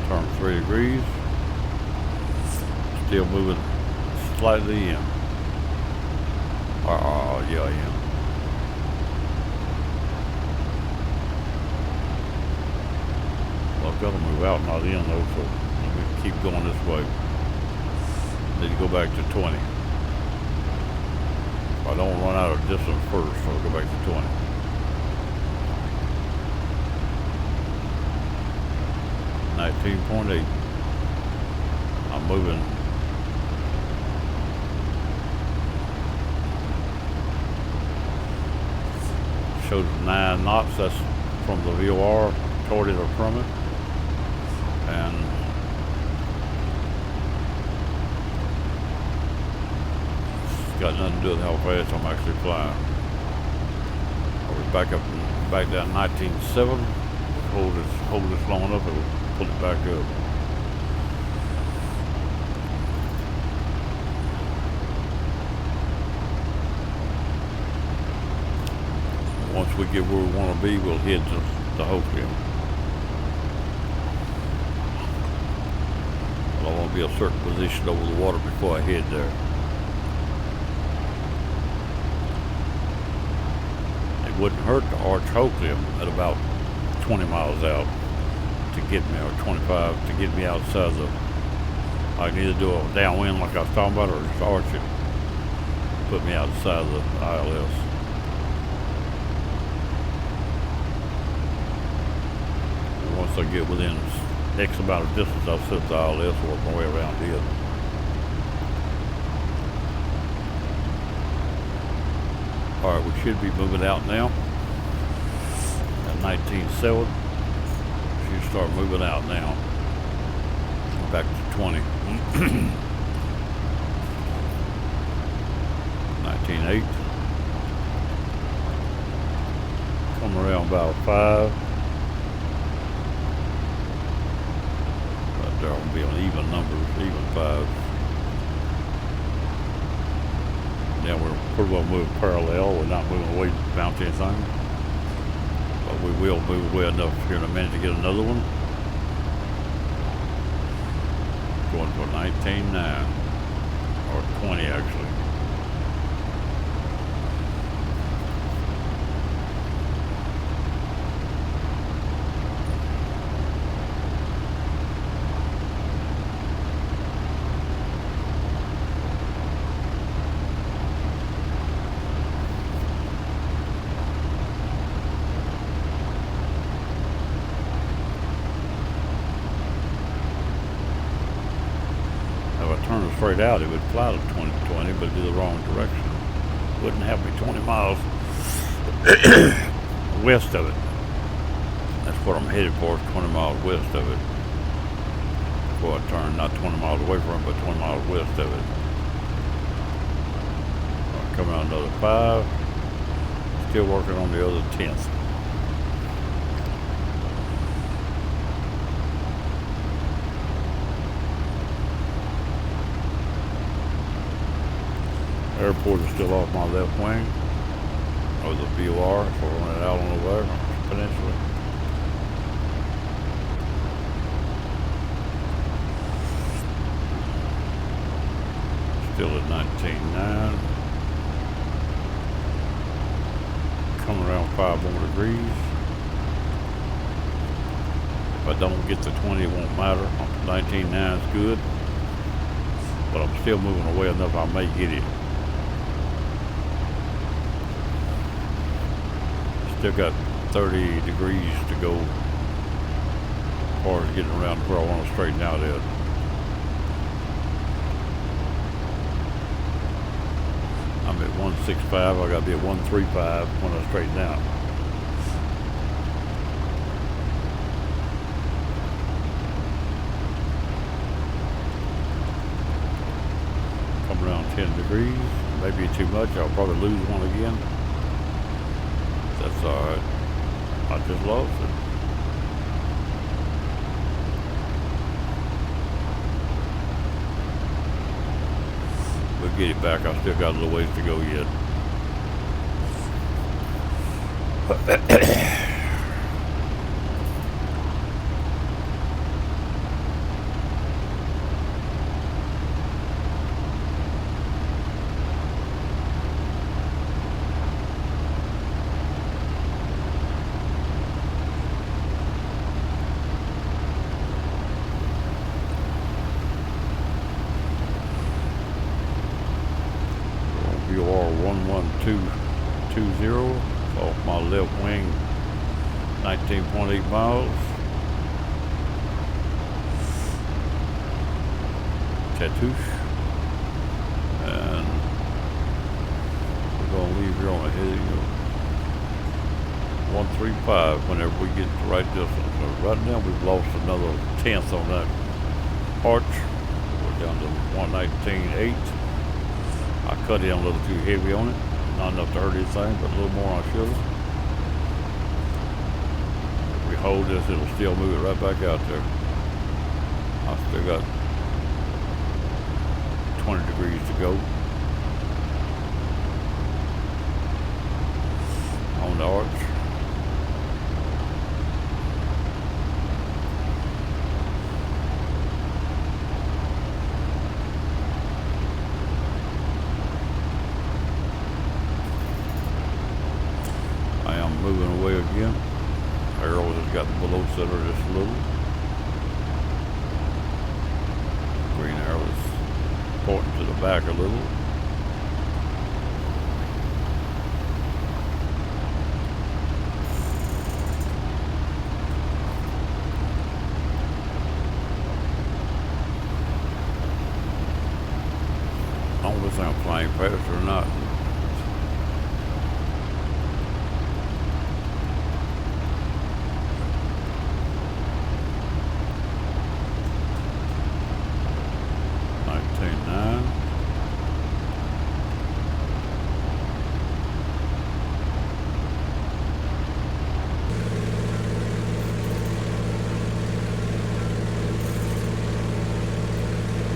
Turn 3 degrees. Still moving slightly in. Yeah, I am. I've got to move out, not in though, so let me keep going this way. Need to go back to 20. If I don't run out of distance first, I'll go back to 20. .8. I'm moving code is 9 knots. That's from the VOR, toward it or from it. And it's got nothing to do with how fast I'm actually flying. I was back down 19.7. Hold this long enough, it'll pull it back up. Once we get where we want to be, we'll head to KHQM. But I want to be a certain position over the water before I head there. It wouldn't hurt to arch KHQM at about 20 miles out to get me, or 25 to get me outside the. I can either do a downwind like I was talking about, or just arch it, put me outside the ILS. Once I get within X amount of distance, I'll set the ILS and work my way around it. Alright, we should be moving out now. At 19.7. Should start moving out now. Back to 20. 19.8. Come around about 5. Right there, I'm gonna be on even numbers, even 5. Now we're pretty well moving parallel. We're not moving away to bounce anything. But we will move away enough here in a minute to get another one. Going for 19.9. Or 20 actually. Turn straight out, it would fly to 20, but do the wrong direction. Wouldn't have me 20 miles west of it. That's what I'm headed for, 20 miles west of it. Before I turn, not 20 miles away from it, but 20 miles west of it. I'll come out another 5. Still working on the other 10th. Airport is still off my left wing, or the VOR, so we're running out on the way, peninsula. Still at 19.9. Coming around 5 more degrees. If I don't get to 20, it won't matter. 19.9 is good, but I'm still moving away enough I may get it. Still got 30 degrees to go as far as getting around to where I want to straighten out at. I'm at 165, I gotta be at 135 when I straighten out. Come around 10 degrees, maybe too much, I'll probably lose one again. That's alright. I just lost it. We'll get it back. I still got a little ways to go yet. VOR 11220 off my left wing, 19.8 miles. Tatoosh. And we're going to leave here on a heading of 135 whenever we get the right distance. So right now we've lost another tenth on that arch. We're down to 119.8. I cut in a little too heavy on it. Not enough to hurt anything, but a little more than I should have. If we hold this, it'll still move it right back out there. I still got 20 degrees to go on the arch. I am moving away again. Arrow has got below center just a little. Green arrow is pointing to the back a little. I don't know if I'm flying past or not.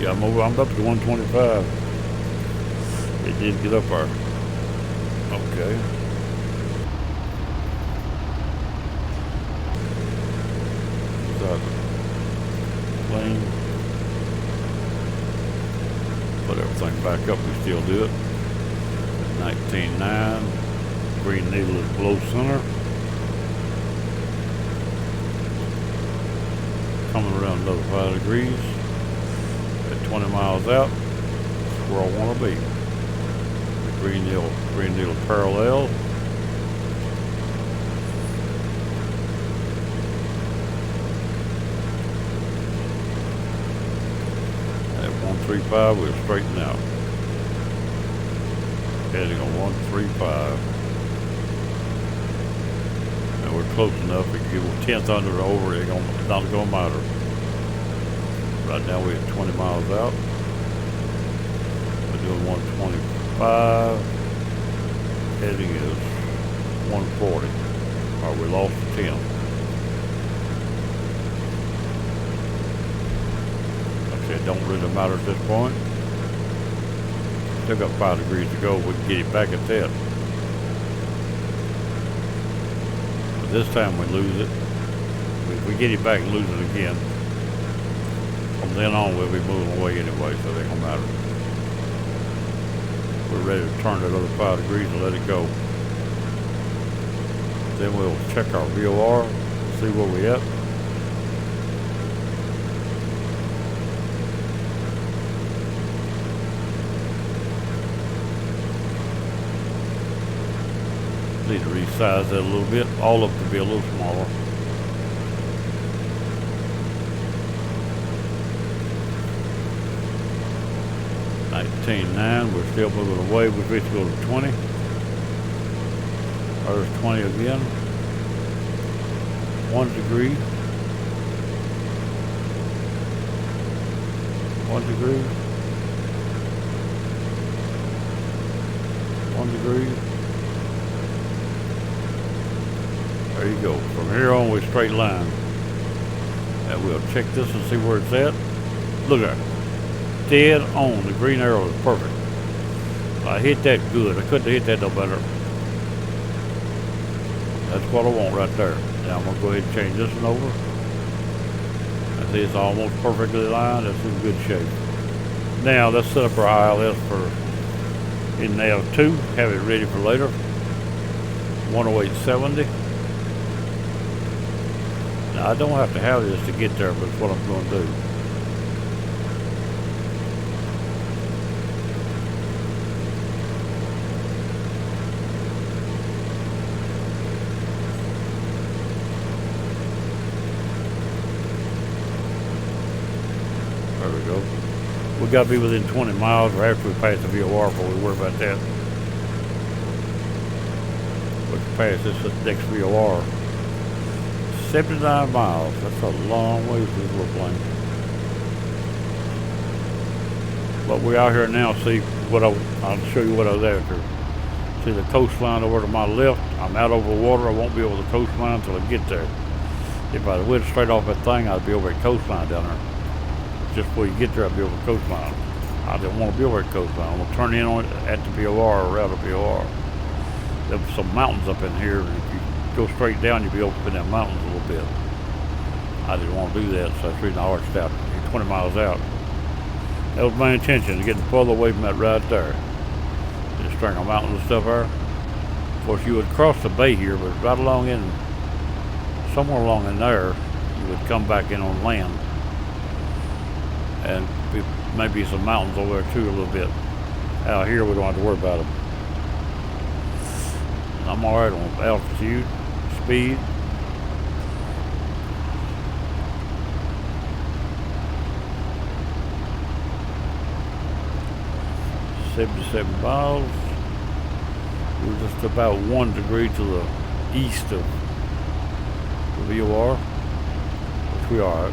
Yeah, I'm up to 125. It did get up there. Okay. Start plane. Put everything back up, we still do it. 19.9. Green needle is below center. Coming around another 5 degrees. 20 miles out, that's where I want to be. The green needle parallel. At 135, we'll straighten out. Heading on 135. And we're close enough. If you get a tenth under or over, it's not going to matter. Right now we're at 20 miles out. We're doing 125. Heading is 140. Alright, we lost 10. Okay, it don't really matter at this point. Still got 5 degrees to go. We can get it back at that. But this time we lose it. If we get it back and lose it again, from then on, we'll be moving away anyway, so it ain't gonna matter. We're ready to turn that other 5 degrees and let it go. Then we'll check our VOR, see where we at. Need to resize that a little bit. All of it to be a little smaller. .9, we're still moving away. We're ready to go to 20. There's 20 again. 1 degree. 1 degree. 1 degree. There you go. From here on, we're straight line. And we'll check this and see where it's at. Look at it. Dead on. The green arrow is perfect. I hit that good. I couldn't hit that no better. That's what I want right there. Now I'm going to go ahead and change this one over. I see it's almost perfectly lined. That's in good shape. Now let's set up our ILS for in nav2. Have it ready for later. 108.70. Now I don't have to have this to get there, but it's what I'm going to do. There we go. We got to be within 20 miles or after we pass the VOR before we worry about that. We can pass this at next VOR. 79 miles. That's a long way for this little plane. But we're out here now. See what I'll show you what I was after. See the coastline over to my left. I'm out over water. I won't be over the coastline until I get there. If I went straight off that thing, I'd be over at coastline down there. Just before you get there, I'd be over the coastline. I didn't want to be over at coastline. I'm going to turn in on it at the VOR or out of VOR. There's some mountains up in here. If you go straight down, you'll be up in them mountains a little bit. I didn't want to do that, so that's the reason I arched out 20 miles out. That was my intention, getting further away from that right there. Just string of mountains and stuff there. Of course, you would cross the bay here, but right along in, somewhere along in there, you would come back in on land. And maybe some mountains over there too a little bit. Out here, we don't have to worry about them. I'm alright on altitude, speed. $77 miles. We're just about 1 degree to the east of the VOR, which we are.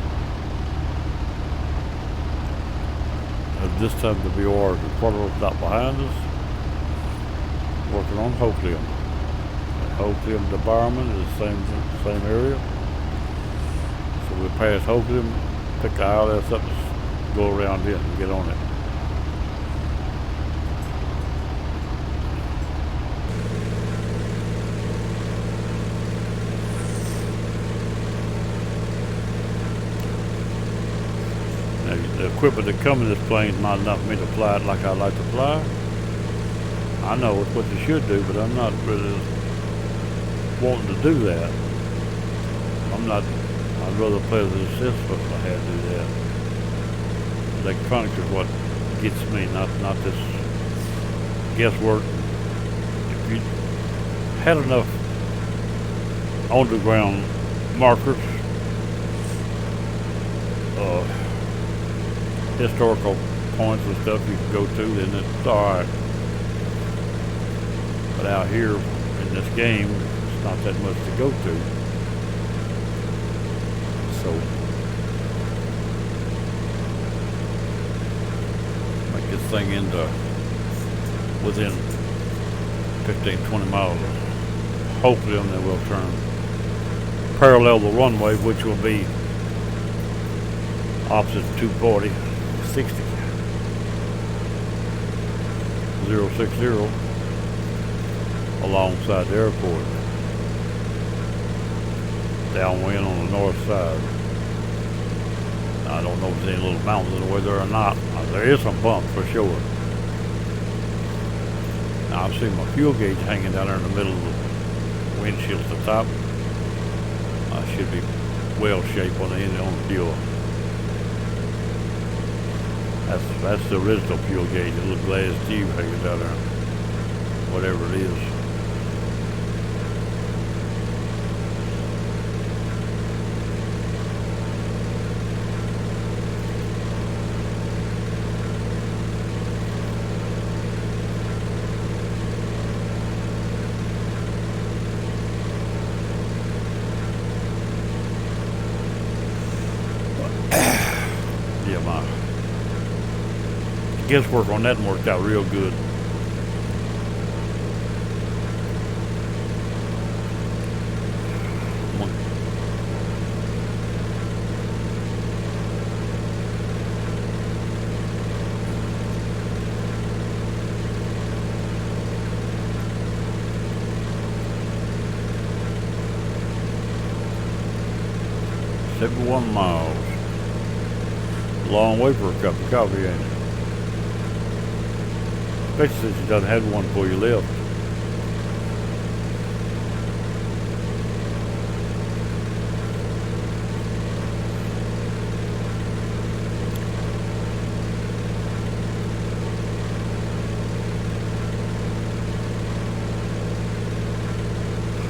At this time, the VOR is a quarter stop behind us. Working on Hoquiam. Hoquiam to Bowerman is the same area. So we'll pass Hoquiam, pick the ILS up, and go around it and get on it. Now, the equipment that comes in this plane is not enough for me to fly it like I like to fly. I know it's what you should do, but I'm not really wanting to do that. I'd rather play with the assist if I had to do that. Electronics is what gets me, not this guesswork. If you had enough on the ground markers, historical points and stuff you can go to, then it's alright. But out here in this game, it's not that much to go to. So make this thing into within 15-20 miles. Hopefully then we'll turn parallel the runway, which will be opposite 240 60 060 alongside the airport, downwind on the north side. I don't know if there's any little mountains in the way there or not. There is some bumps for sure. Now I've seen my fuel gauge hanging down there in the middle of the windshield at the top. I should be well shaped on the engine on the fuel. That's the original fuel gauge, a little glass tube hanging down there. Whatever it is. Yeah, my guesswork on that worked out real good. $71 miles. Long way for a cup of coffee, ain't it? Especially since you done had one before you left.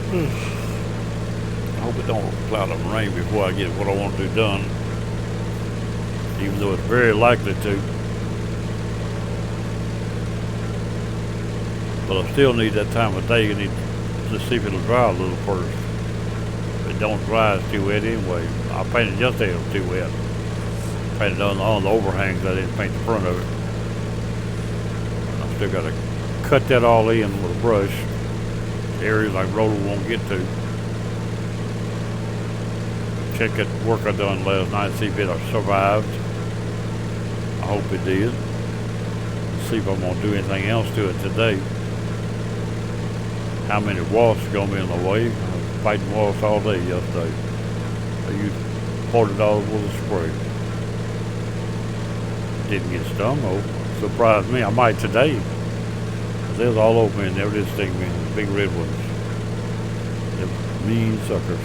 I hope it don't cloud up and rain before I get what I want to do done. Even though it's very likely to. But I still need that time of day. You need Just see if it'll dry a little first. If it don't dry, it's too wet anyway. I painted yesterday, it was too wet. Painted on the overhangs, I didn't paint the front of it. I still got to cut that all in with a brush. Areas like roller won't get to. Check that work I done last night, see if it survived. I hope it did. See if I'm gonna do anything else to it today. How many wasps are gonna be in the way? I was fighting wasps all day yesterday. I used $40 with a spray. Didn't get stung though. Surprised me. I might today. They was all over me and never did sting me. The big red ones. They're mean suckers.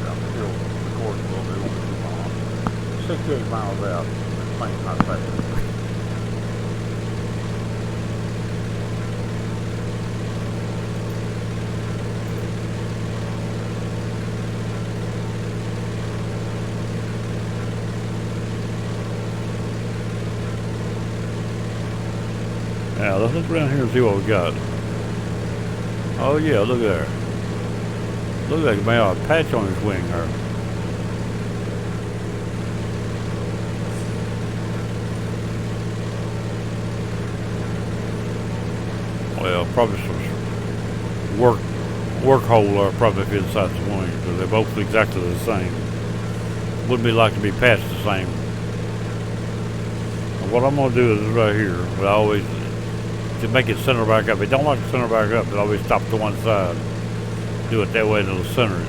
I'm still recording a little bit, won't be too long. 68 miles out. This plane's not fast. Now let's look around here and see what we got. Oh yeah, look there. Looks like he may have a patch on his wing there. Well, probably some work hole there probably if inside the wing, because they're both exactly the same. Wouldn't be like to be patched the same. And what I'm gonna do is right here, but I always to make it center back up. If you don't like to center back up, it always stop to one side. Do it that way and it'll center it.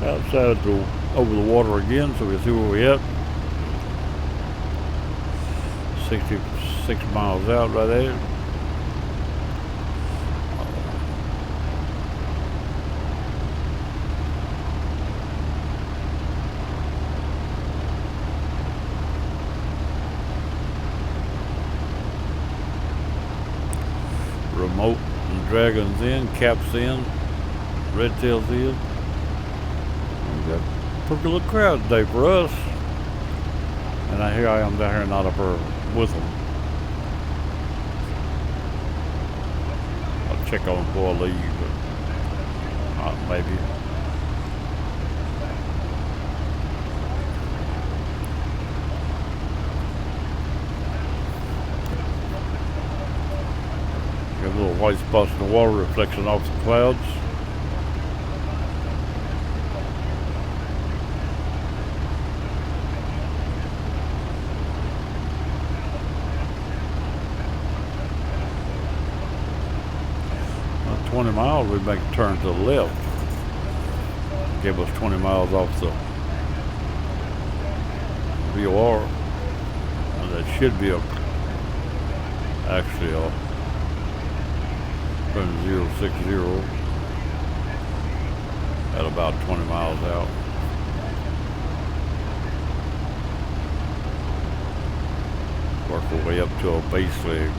Outside over the water again, so we'll see where we're at. 66 miles out right there. Remote and Dragons in, Caps in, Red Tails in. We got a pretty good crowd today for us. And here I am down here not up here with them. I'll check on them before I leave, but maybe. Got little white spots in the water reflection off the clouds. About 20 miles, we make a turn to the left. Give us 20 miles off the VOR. And that should be actually a 060 at about 20 miles out. Work our way up to a base leg.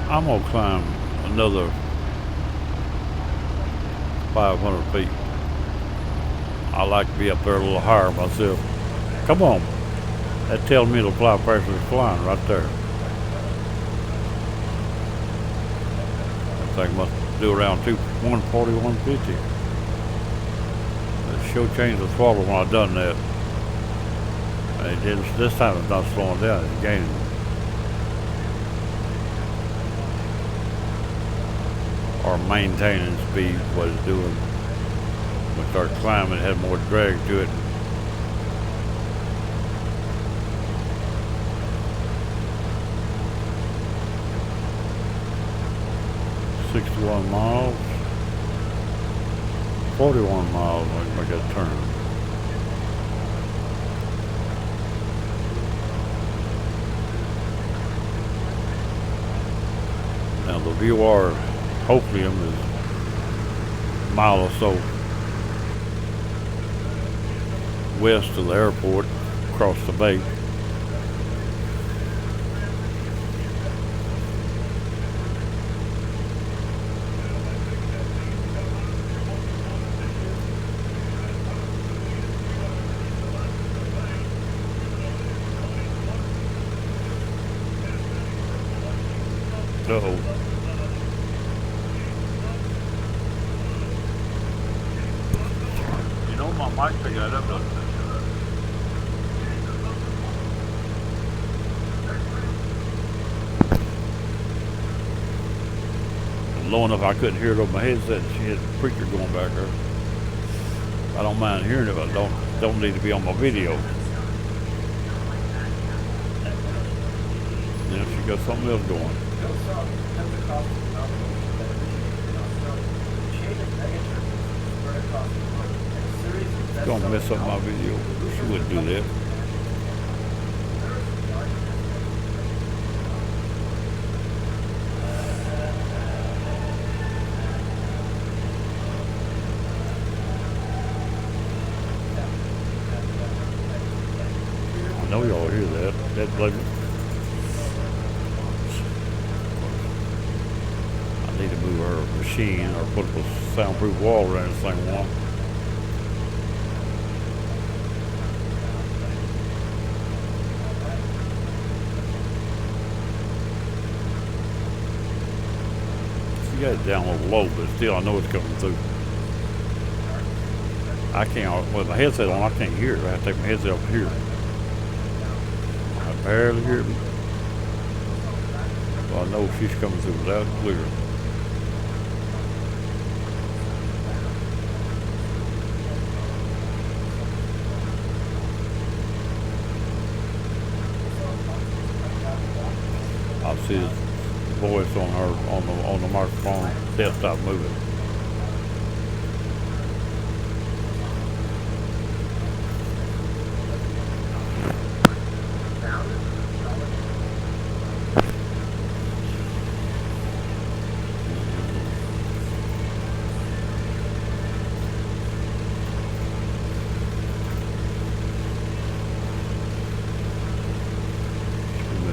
I'm gonna climb another 500 feet. I like to be up there a little higher myself. Come on. That tells me the fly pressure is flying right there. That thing must do around 140, 150. It sure changed the throttle when I done that. And it didn't, this time it's not slowing down, it's gaining. Or maintaining speed, what it's doing. When it started climbing, it had more drag to it. $61 miles, 41 miles when we make that turn. BOR, hopefully, is a mile or so west of the airport, across the bay. Uh-oh. You know my mic picked that up, doesn't it? Low enough I couldn't hear it over my headset. She had a preacher going back there. I don't mind hearing it, but I don't need to be on my video. Yeah, she got something else going. It's gonna mess up my video. She wouldn't do that. I know y'all hear that. That blame it. I need to move her machine or put a soundproof wall around this thing one. She got it down a little low, but still I know it's coming through. I can't, with my headset on, I can't hear it. I have to take my headset off here. I barely hear it. Well, I know she's coming through loud and clear. I see his voice on her on the microphone desktop moving.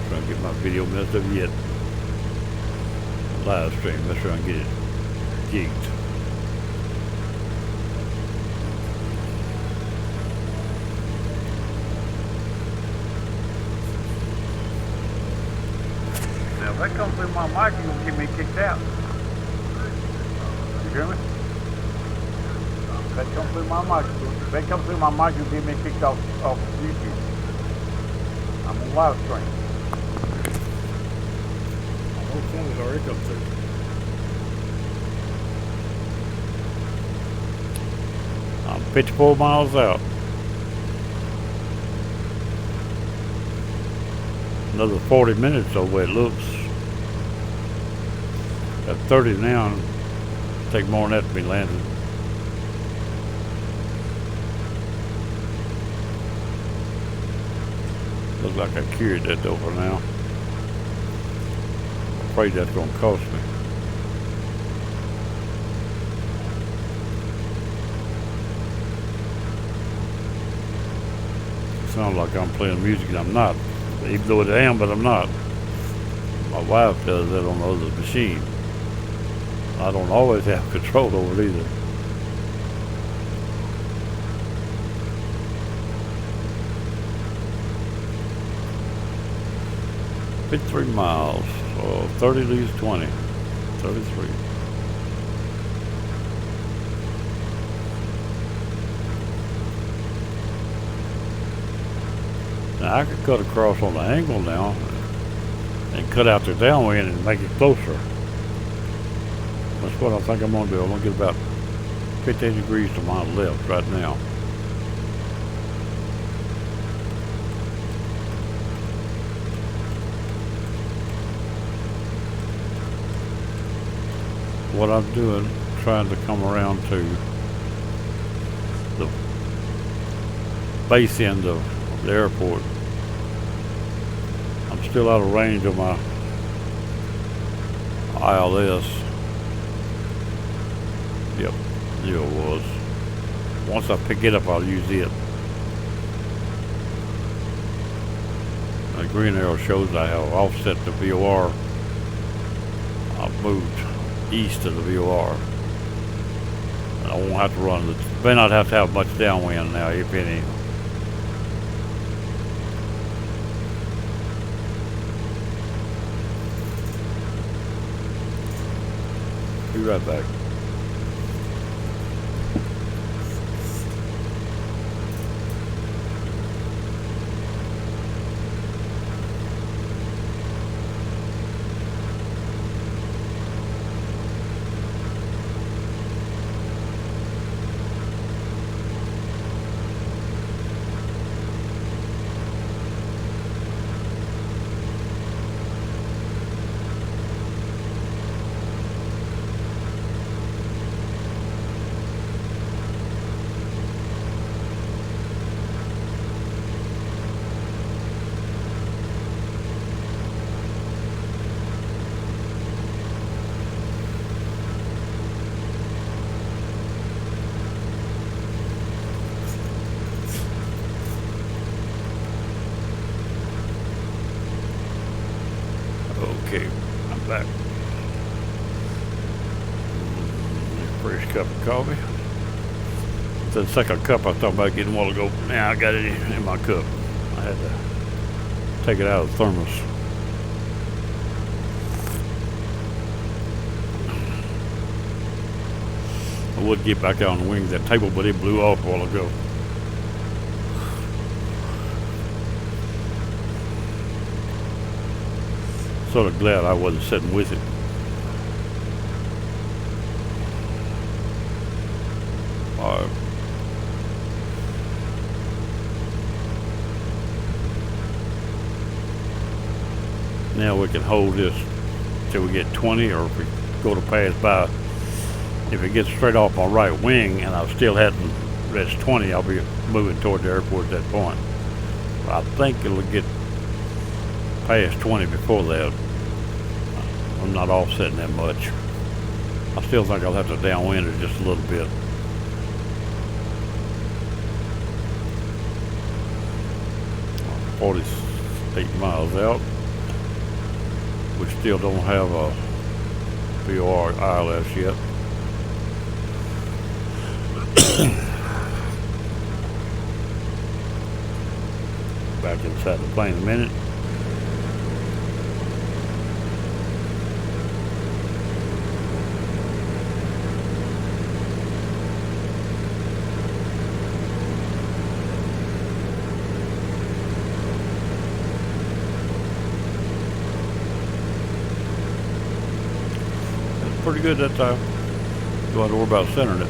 Trying to get my video messed up yet. Live stream, let's try and get it geeked. Now if that comes through my mic, you're gonna get me kicked out. You hear me? If that comes through my mic, you'll get me kicked off YouTube. I'm on live stream. It's already come through. I'm 54 miles out. Another 40 minutes the way it looks. At 30 now, take more than that to be landed. Looks like I carried that over now. Afraid that's going to cost me. Sounds like I'm playing music and I'm not. Even though I am, but I'm not. My wife does that on the other machine. I don't always have control over it either. $53 miles. So 30 leaves 20. 33. Now I could cut across on the angle now and cut out the downwind and make it closer. That's what I think I'm gonna do. I'm gonna get about 15 degrees to my left right now. What I'm doing, trying to come around to the base end of the airport. I'm still out of range of my ILS. Yep, 0 was. Once I pick it up, I'll use it. The green arrow shows I have offset the VOR. I've moved east of the VOR. I won't have to run. May not have to have much downwind now, if any. Be right back. Okay, I'm back. Fresh cup of coffee. It's the second cup I thought about getting a while ago. Now I got it in my cup. I had to take it out of the thermos. I would get back out on the wings of that table, but it blew off a while ago. Sort of glad I wasn't sitting with it. Now we can hold this till we get 20, or if we go to pass by. If it gets straight off my right wing and I still hadn't reached 20, I'll be moving toward the airport at that point. But I think it'll get past 20 before that. I'm not offsetting that much. I still think I'll have to downwind it just a little bit. $48 miles out. We still don't have a VOR ILS yet. Back inside the plane in a minute. Pretty good that time. Don't have to worry about centering it.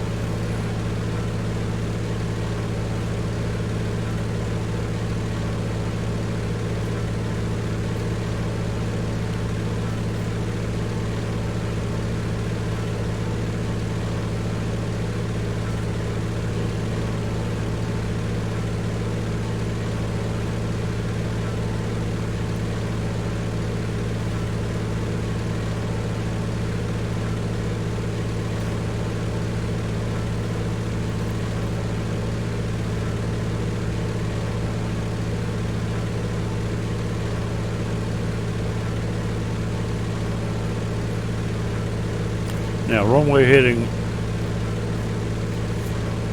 Now runway heading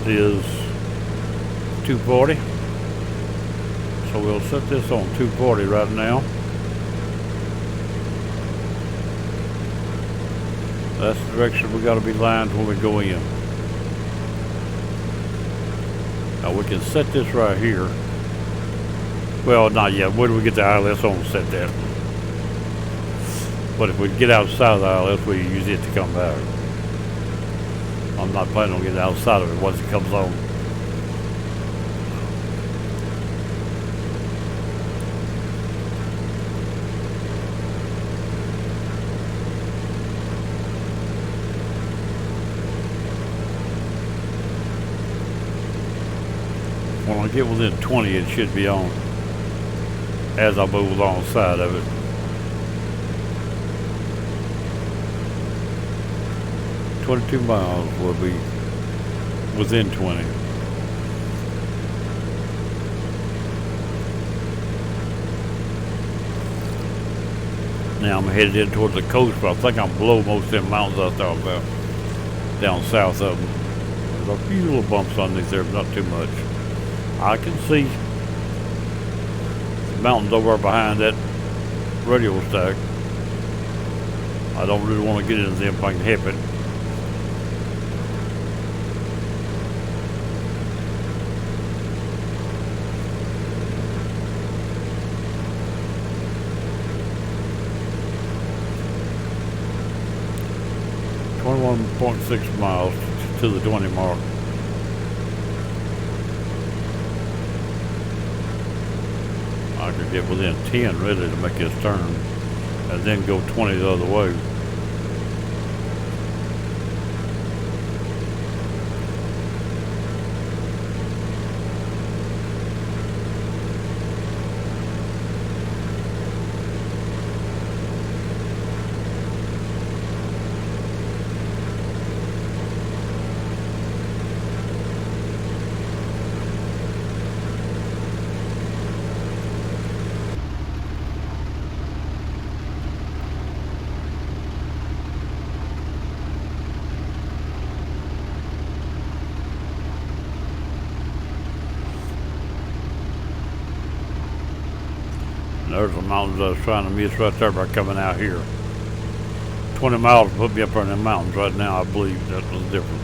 is 240, so we'll set this on 240 right now. That's the direction we got to be lined when we go in. Now we can set this right here. Well, not yet. Where do we get the ILS on to set that? But if we get outside of the ILS, we use it to come back. I'm not planning on getting outside of it once it comes on. When I get within 20, it should be on as I move alongside of it. 22 miles will be within 20. Now I'm headed in towards the coast, but I think I'm below most of them mountains I thought about. Down south of them. There's a few little bumps underneath there, but not too much. I can see the mountains over behind that radio stack. I don't really want to get into them if I can help it. .6 miles to the 20 mark. I could get within 10 really to make this turn and then go 20 the other way. There's the mountains I was trying to miss right there by coming out here. 20 miles put me up in the mountains right now, I believe that's the difference.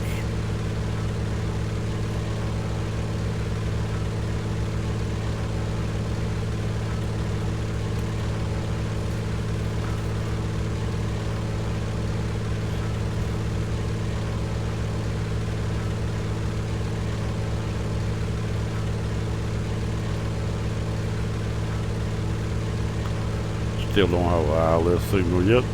Still don't have an ILS signal yet.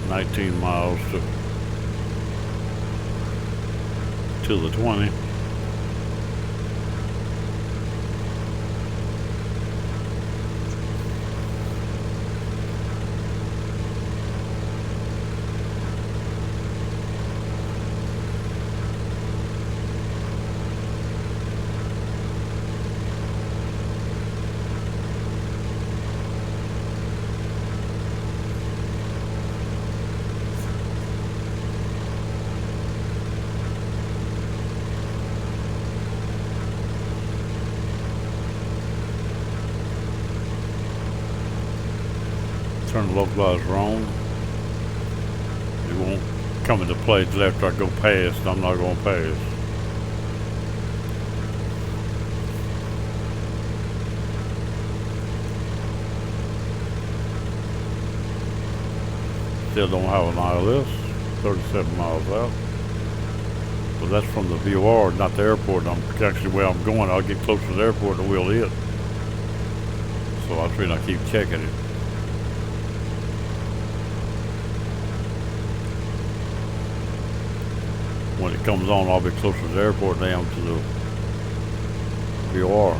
$19 miles to the 20. Turn localized wrong. It won't come into play till after I go past. I'm not going past. Still don't have an ILS. 37 miles out. But that's from the VOR, not the airport. I'm actually where I'm going. I'll get closer to the airport than we'll hit. So I try to keep checking it. When it comes on, I'll be closer to the airport than I am to the VOR.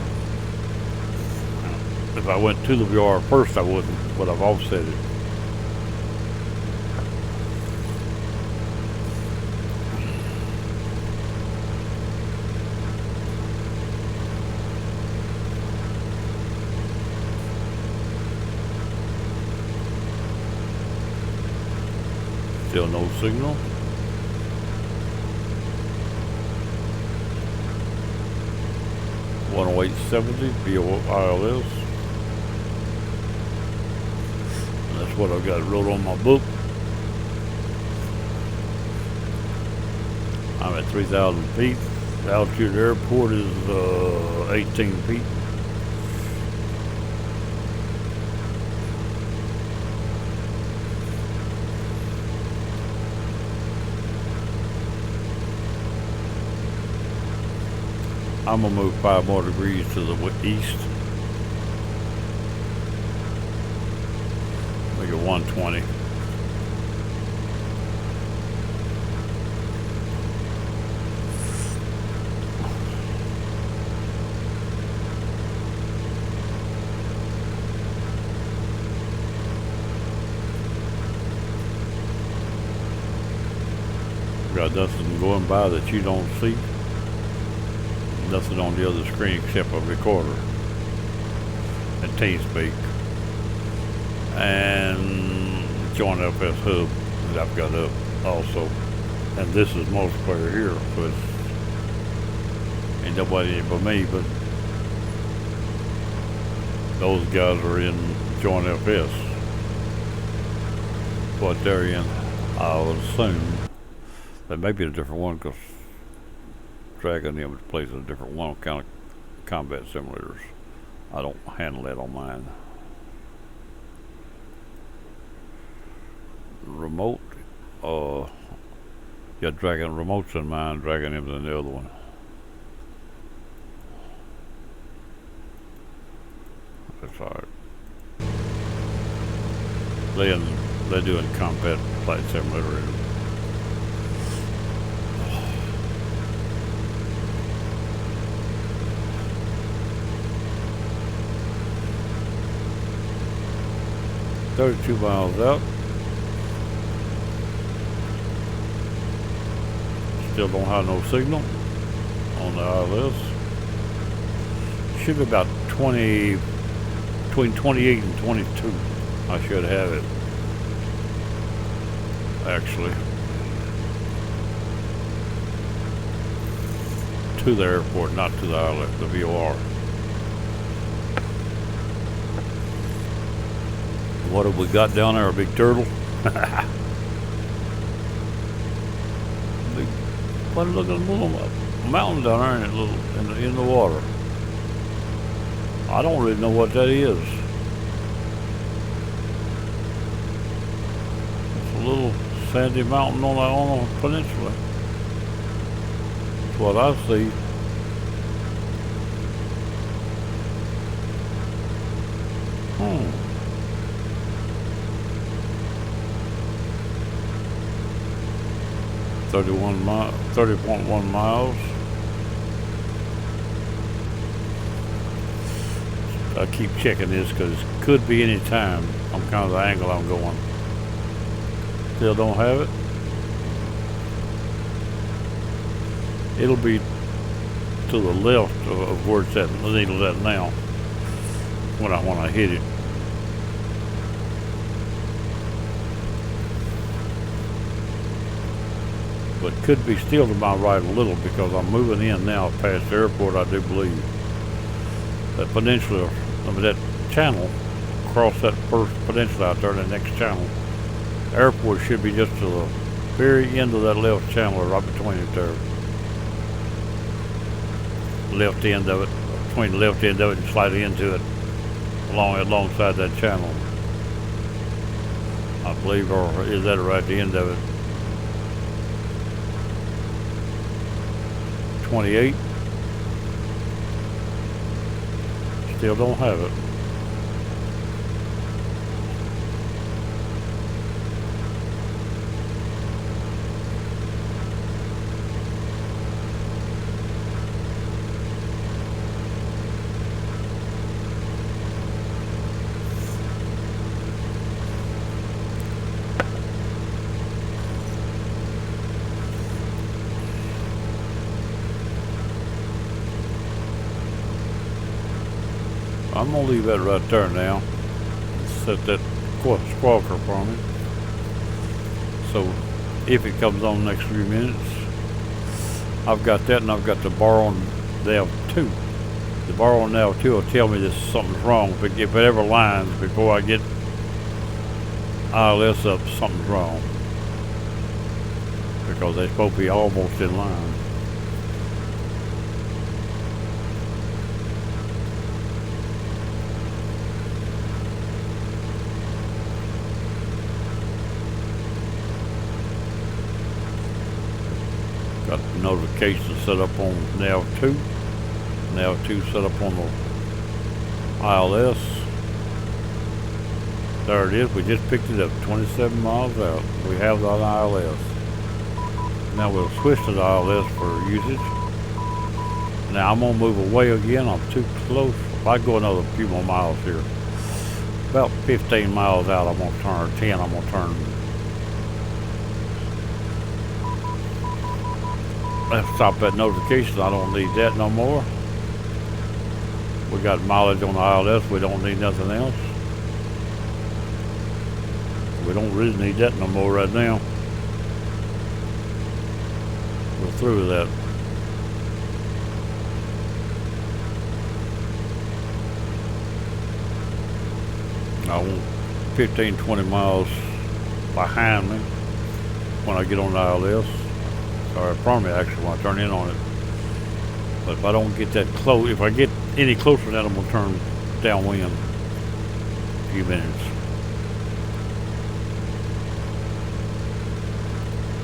If I went to the VOR first, I wouldn't, but I've offset it. Still no signal. $108.70 VOILS. That's what I've got wrote on my book. I'm at 3,000 feet. The altitude of the airport is 18 feet. I'm gonna move 5 more degrees to the east. Make it 120. Got nothing going by that you don't see. Nothing on the other screen except a recorder and TeamSpeak and join FS Hub that I've got up also. And this is multiplayer here, so it's ain't nobody but me, but those guys are in Join FS. What they're in, I would assume. They may be a different one because Dragon them plays a different one kind of combat simulators. I don't handle that on mine. Remote, yeah, Dragon remotes in mine, Dragon M's in the other one. That's alright. They're doing combat flight simulator. $32 miles out. Still don't have no signal on the ILS. Should be about 20, between 28 and 22. I should have it. Actually. To the airport, not to the ILS, the VOR. What have we got down there? A big turtle? What a looking little mountain down there in, in the water. I don't really know what that is. It's a little sandy mountain on a peninsula. That's what I see. 30.1 miles. I keep checking this because it could be any time. I'm kind of the angle I'm going. Still don't have it. It'll be to the left of where it's at, the needle's at now. When I hit it. But could be still to my right a little because I'm moving in now past the airport, I do believe. That peninsula, I mean that channel, across that first peninsula out there, the next channel. Airport should be just to the very end of that left channel, right between it there. Left end of it, between the left end of it and slightly into it, alongside that channel. I believe, or is that right at the end of it? 28. Still don't have it. I'm gonna leave that right there now. Set that squawker for me. So if it comes on the next few minutes, I've got that, and I've got the bar on nav 2. The bar on nav 2 will tell me that something's wrong. If it ever lines before I get ILS up, something's wrong. Because they're supposed to be almost in line. Got the notification set up on nav 2. Nav 2 set up on the ILS. There it is. We just picked it up 27 miles out. We have the ILS. Now we'll switch to the ILS for usage. Now I'm going to move away again. I'm too close. If I go another few more miles here, about 15 miles out, I'm going to turn, or 10, I'm going to turn Let's stop that notification. I don't need that no more. We got mileage on the ILS. We don't need nothing else. We don't really need that no more right now. We're through with that. I want 15, 20 miles behind me when I get on the ILS. Or in front of me actually when I turn in on it. But if I don't get that close, if I get any closer than that, I'm gonna turn downwind a few minutes.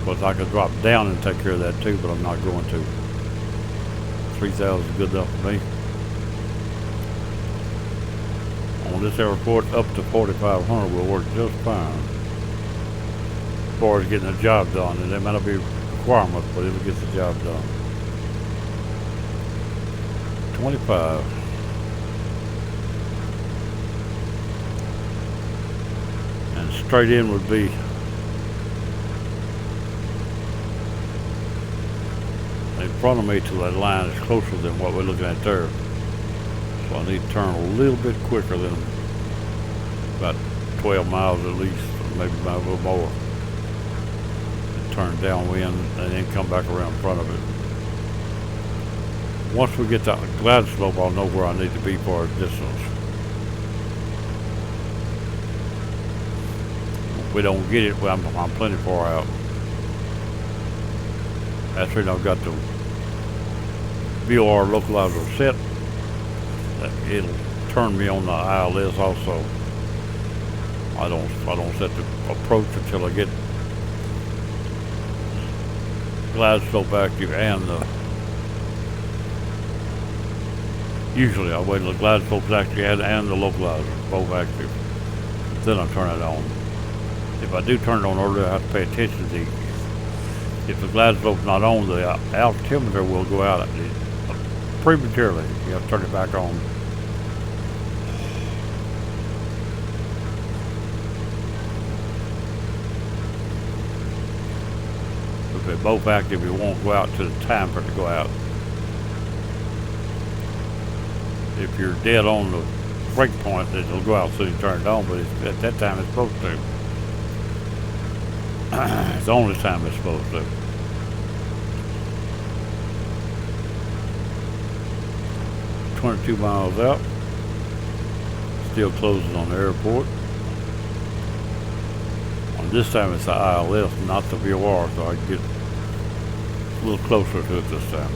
Because I could drop down and take care of that too, but I'm not going to. 3,000 is good enough for me. On this airport, up to 4,500 will work just fine. As far as getting the job done, and that might not be a requirement, but it'll get the job done. 25. And straight in would be in front of me to that line is closer than what we're looking at there. So I need to turn a little bit quicker than about 12 miles at least, or maybe about a little more. And turn downwind and then come back around in front of it. Once we get to the glide slope, I'll know where I need to be for a distance. If we don't get it, well, I'm plenty far out. That's when I've got the VOR localizer set. It'll turn me on the ILS also. I don't set the approach until I get glide slope active and the. Usually I wait until the glide slope's active and the localizer both active. Then I turn it on. If I do turn it on earlier, I have to pay attention to the. If the glide slope's not on, the altimeter will go out prematurely. You have to turn it back on. If they're both active, it won't go out to the time for it to go out. If you're dead on the break point, it'll go out as soon as you turn it on, but at that time it's supposed to. It's the only time it's supposed to. .22 miles out. Still closing on the airport. And this time it's the ILS, not the VOR, so I can get a little closer to it this time.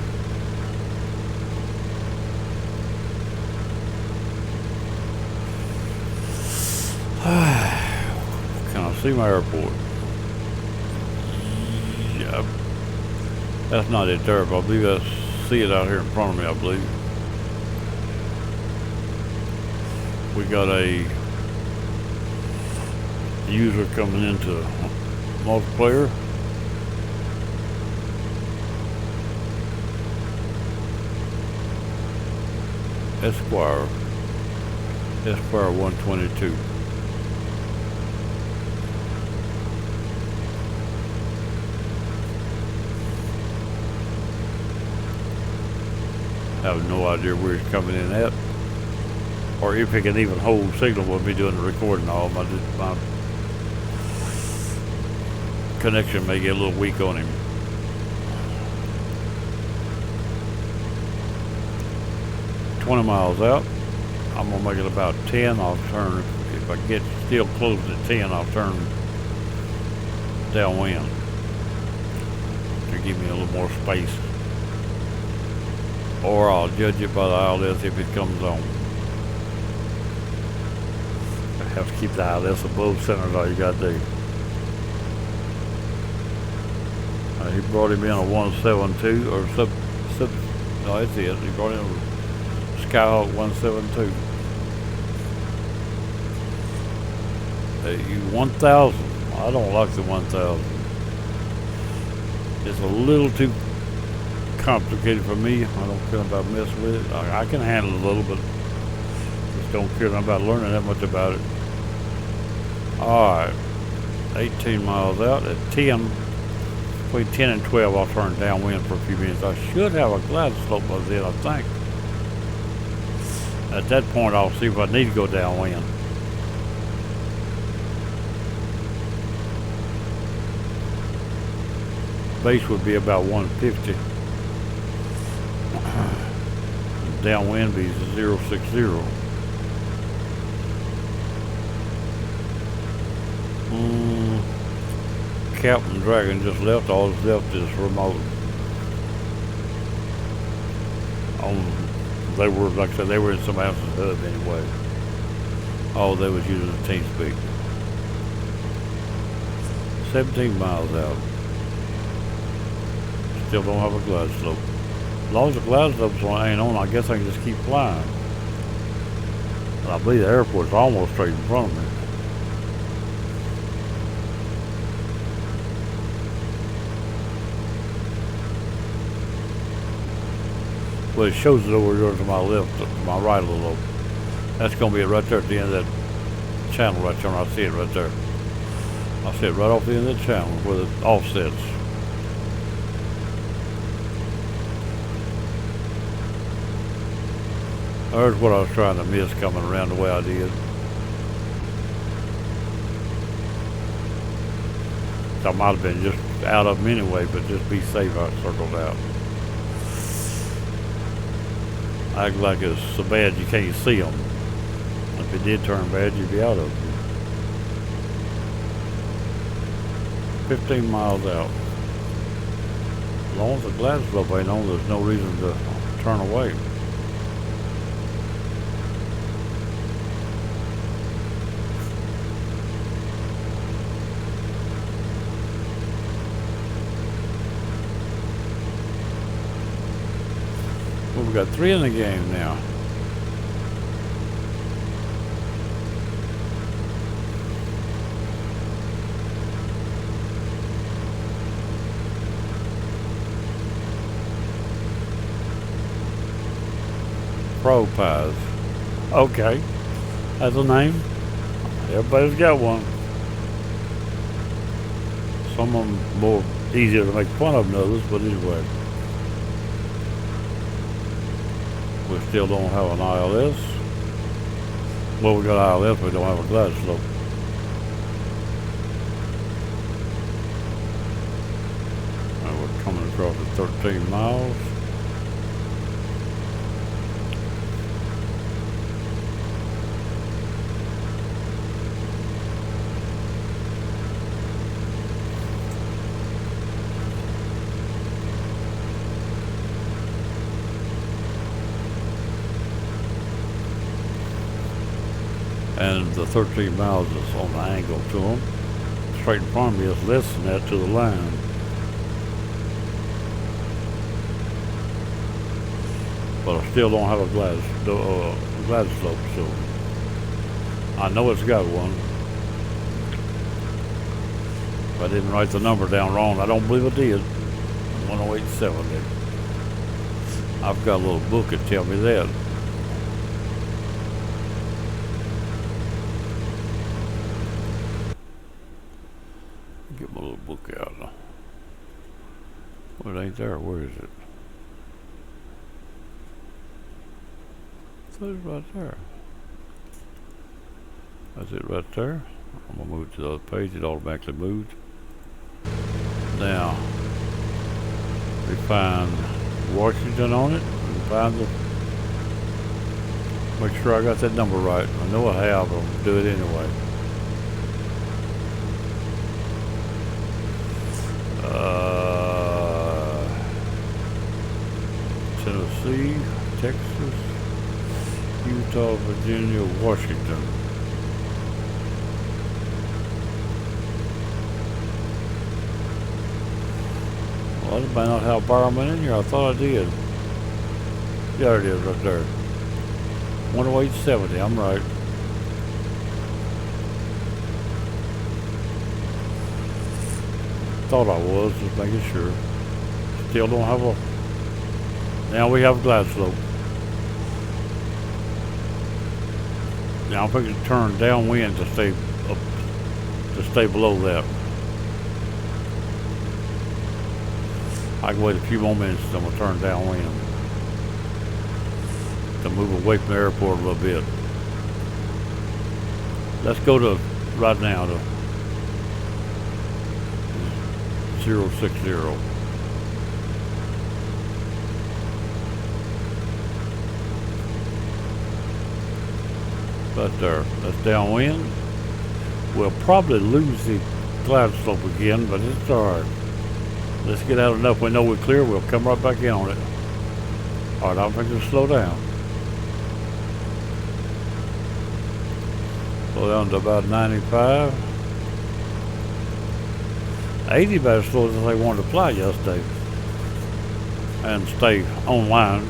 Can I see my airport? Yeah, that's not it there, but I believe I see it out here in front of me, I believe. We got a user coming into multiplayer. Esquire 122. I have no idea where he's coming in at, or if he can even hold signal when we doing the recording. All my connection may get a little weak on him. $20 miles out. I'm gonna make it about 10. I'll turn. If I get still close to 10, I'll turn downwind to give me a little more space. Or I'll judge it by the ILS if it comes on. I have to keep the ILS above center, all you gotta do. He brought him in a 172 or no, that's it. He brought in a Skyhawk 172. 1000. I don't like the 1000. It's a little too complicated for me. I don't care about messing with it. I can handle it a little, but just don't care about learning that much about it. Alright, 18 miles out at 10. Between 10 and 12, I'll turn downwind for a few minutes. I should have a glide slope by then, I think. At that point, I'll see if I need to go downwind. Base would be about 150. Downwind be 060. Captain Dragon just left. All that's left is remote. They were, like I said, they were in somebody else's hub anyway. Oh, they was using the team speak. 17 miles out. Still don't have a glide slope. As long as the glide slope ain't on, I guess I can just keep flying. And I believe the airport's almost straight in front of me. Well, it shows it over there to my left, to my right a little. That's going to be it right there at the end of that channel right there. I see it right there. I see it right off the end of the channel where it offsets. There's what I was trying to miss coming around the way I did. I might have been just out of them anyway, but just be safe, I circled out. Act like it's so bad you can't see them. If it did turn bad, you'd be out of them. 15 miles out. As long as the glide slope ain't on, there's no reason to turn away. Well, we got 3 in the game now. Pro Pies. Okay. That's a name. Everybody's got one. Some of them more easier to make fun of than others, but anyway. We still don't have an ILS. Well, we got ILS, we don't have a glide slope. And we're coming across at 13 miles. And the 13 miles is on the angle to them. Straight in front of me is less than that to the line. But I still don't have a glide slope, so I know it's got one. If I didn't write the number down wrong, I don't believe I did. 10870. I've got a little book that tells me that. Get my little book out now. Well, it ain't there. Where is it? It's right there. That's it right there. I'm gonna move to the other page. It automatically moved. Now we find Washington on it. We find the. Make sure I got that number right. I know I have. I'll do it anyway. Tennessee, Texas, Utah, Virginia, Washington. Well, I might not have Bowerman in here. I thought I did. Yeah, there it is right there. 10870, I'm right. Thought I was, just making sure. Still don't have a. Now we have a glide slope. Now I'm going to turn downwind to stay up, to stay below that. I can wait a few more minutes, then we'll turn downwind to move away from the airport a little bit. Let's go to right now to 060. Right there. That's downwind. We'll probably lose the glide slope again, but it's alright. Let's get out enough we know we're clear. We'll come right back in on it. Alright, I think it'll slow down. Slow down to about 95. 80 about as slow as they wanted to fly yesterday. And stay online.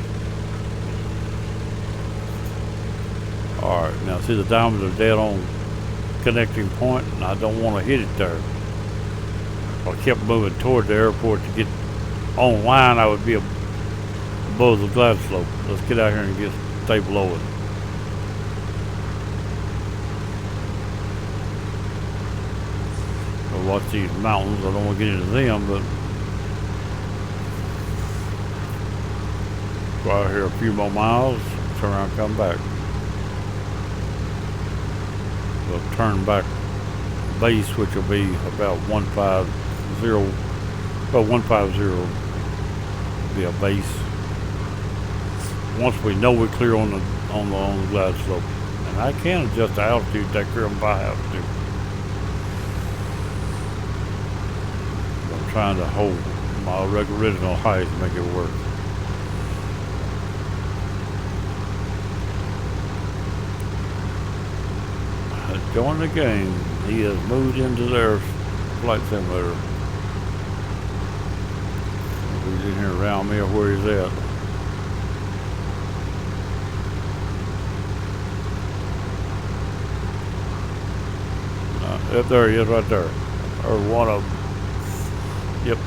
Alright, now see the diamonds are dead on connecting point, and I don't want to hit it there. If I kept moving toward the airport to get online, I would be above the glide slope. Let's get out here and stay below it. I'll watch these mountains. I don't want to get into them, but go out here a few more miles, turn around, come back. We'll turn back base, which will be about 150. About 150 will be a base. Once we know we're clear on the glide slope, and I can adjust the altitude that curve if I have to. I'm trying to hold my original height to make it work. Join the game. He has moved into their flight simulator. He's in here around me or where he's at. Up there he is, right there. Or one of them. Yep.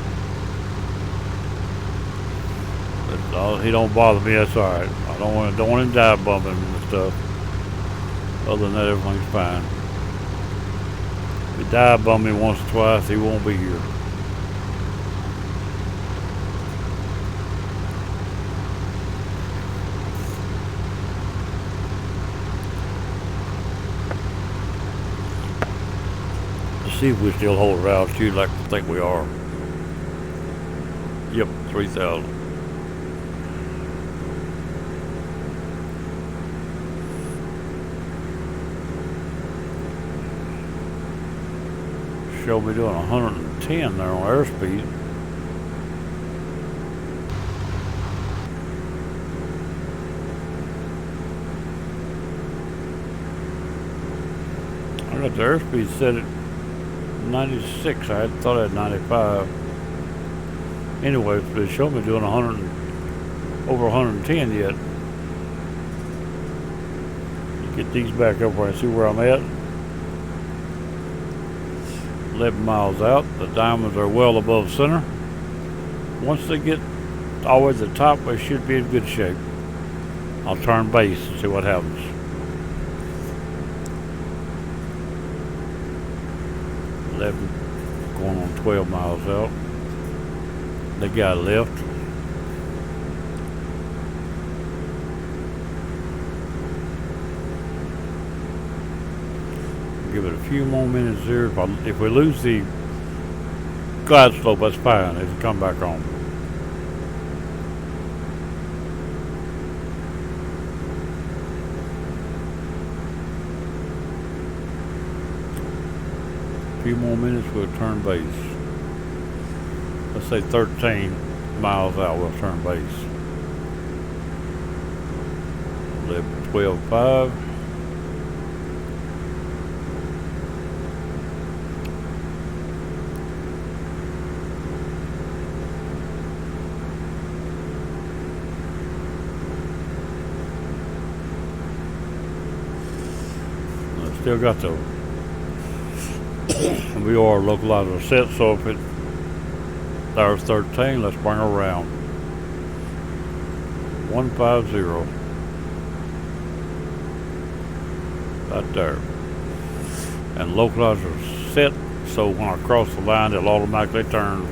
He don't bother me. That's all right. I don't want him dive bumping and stuff. Other than that, everything's fine. If he dive bump me once or twice, he won't be here. Let's see if we still hold our altitude like I think we are. Yep, 3,000. Show me doing 110 there on airspeed. I got the airspeed set at 96. I thought I had 95. Anyway, they showed me doing 100, over 110 yet. Get these back up where I see where I'm at. 11 miles out. The diamonds are well above center. Once they get all the way to the top, they should be in good shape. I'll turn base and see what happens. Going on 12 miles out. They got left. Give it a few more minutes here. If we lose the glide slope, that's fine. It'll come back on. A few more minutes, we'll turn base. Let's say 13 miles out, we'll turn base. 12.5. Still got the VR localizer set, so if there's 13, let's bring her around. 150. Right there. And localizer set, so when I cross the line, it'll automatically turn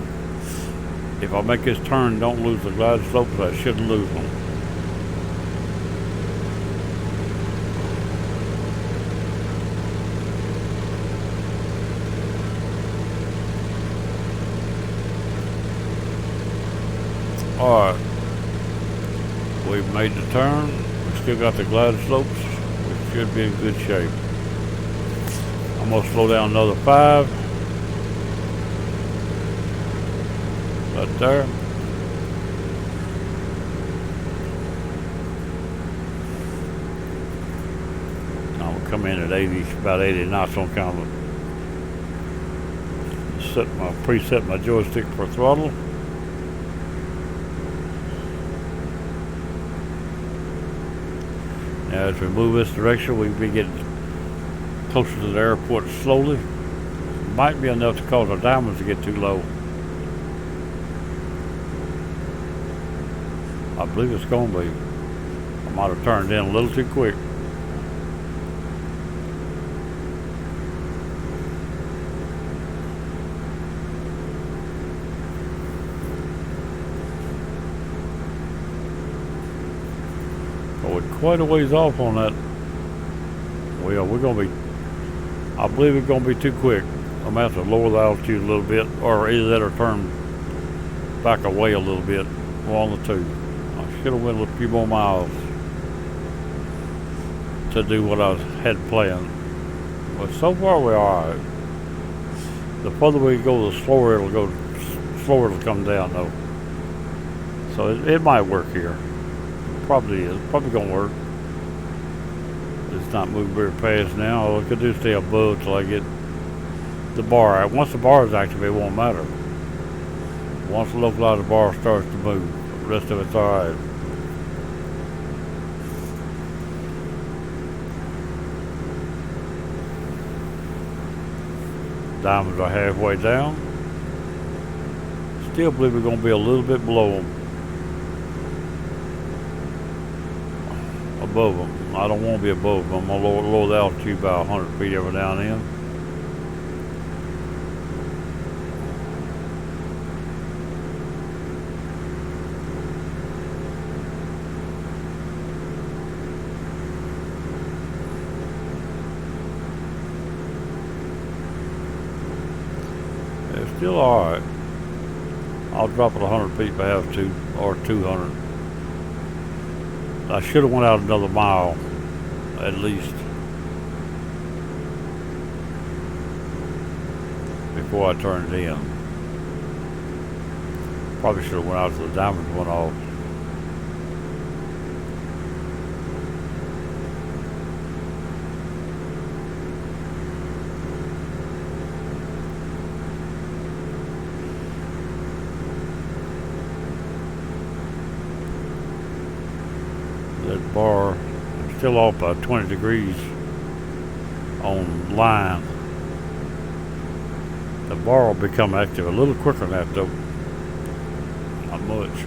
if I make this turn, don't lose the glide slopes. I shouldn't lose them. Alright, we've made the turn. We still got the glide slopes. We should be in good shape. I'm going to slow down another 5. Right there. Now we'll come in at 80, about 80 knots on kind of preset my joystick for throttle. Now as we move this direction, we can be getting closer to the airport slowly. Might be enough to cause our diamonds to get too low. I believe it's going to be. I might have turned in a little too quick. We're quite a ways off on that. Well, we're going to be, I believe it's going to be too quick. I'm going to have to lower the altitude a little bit, or either that or turn back away a little bit. One of the two. I should have went a few more miles to do what I had planned. But so far we're alright. The further we go, the slower it'll come down though. So it might work here. Probably is. Probably gonna work. It's not moving very fast now. All I could do is stay above till I get the bar. Once the bar is active, it won't matter. Once the localizer bar starts to move, the rest of it's alright. Diamonds are halfway down. Still believe we're going to be a little bit below them. Above them. I don't want to be above them. I'm going to lower the altitude by 100 feet every now and then. It's still alright. I'll drop it 100 feet if I have to, or 200. I should have went out another mile, at least, before I turned in. Probably should have went out till the diamonds went off. That bar, I'm still off by 20 degrees on line. The bar will become active a little quicker than that though. Not much.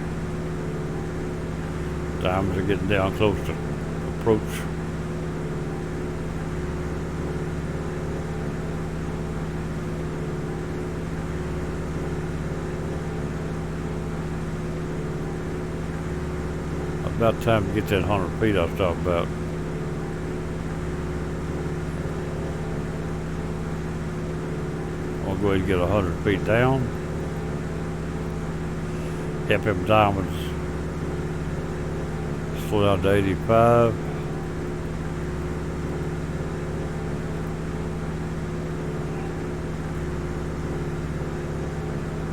Diamonds are getting down close to approach. About time to get that 100 feet I was talking about. I'll go ahead and get 100 feet down. Help them diamonds slow down to 85.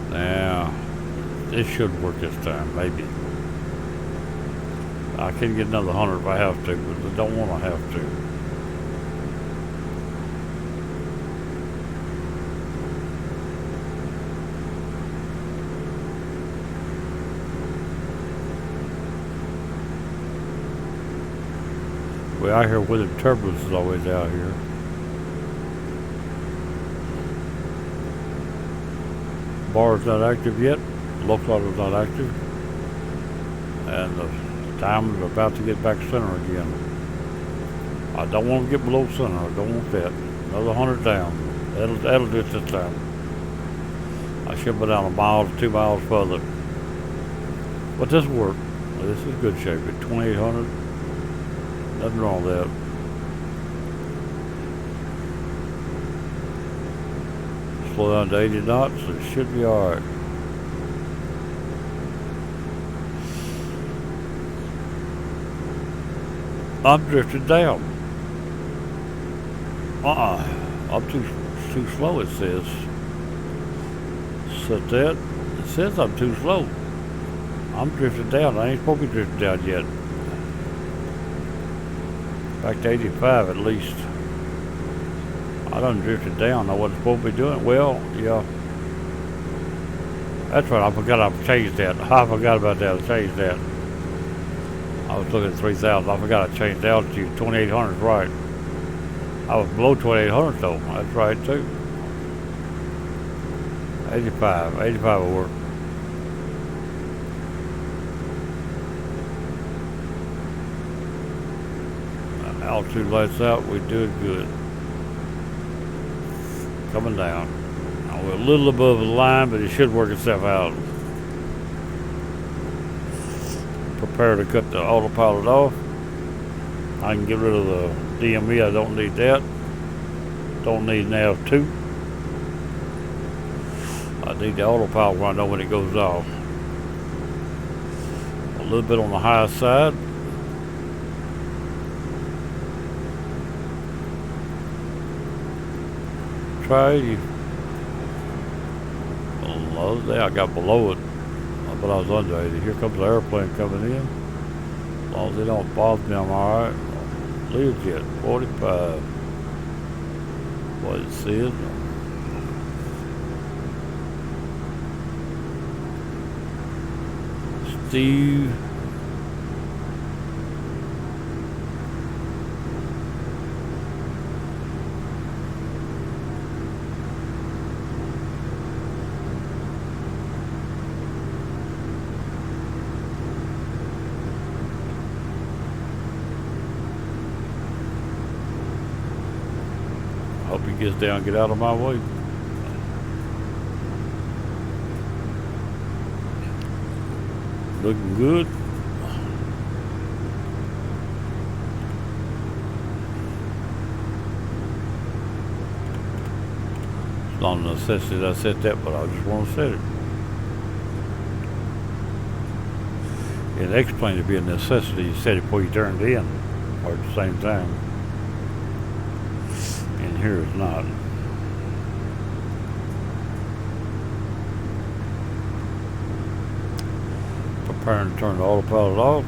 Now, this should work this time, maybe. I can get another 100 if I have to, but I don't want to have to. We're out here where the turbulence is always out here. Bar's not active yet. Localizer is not active. And the diamonds are about to get back center again. I don't want to get below center. I don't want that. Another 100 down. That'll do it this time. I should be down a mile to 2 miles further. But this worked. This is good shape. At 2800, nothing wrong with that. Slow down to 80 knots. It should be all right. I'm drifting down. I'm too slow. It says. Set that. It says I'm too slow. I'm drifting down. I ain't supposed to be drifting down yet. Back to 85 at least. I done drifted down. I wasn't supposed to be doing it. Well, yeah. That's right. I forgot I changed that. I forgot about that. I changed that. I was looking at 3,000. I forgot I changed the altitude. 2,800 is right. I was below 2,800 though. That's right too. 85. 85 will work. Altitude lights out. We're doing good. Coming down. Now we're a little above the line, but it should work itself out. Prepare to cut the autopilot off. I can get rid of the DME. I don't need that. Don't need nav 2. I need the autopilot when I know when it goes off. A little bit on the high side. Try you. Another day I got below it, but I was under 80. Here comes the airplane coming in. As long as they don't bother me, I'm alright. Learjet 45. What it says. Steve. Hope he gets down, get out of my way. Looking good. It's not a necessity that I set that, but I just want to set it. In X-plane to be a necessity, you set it before you turned in, or at the same time. And here it's not. Preparing to turn the autopilot off.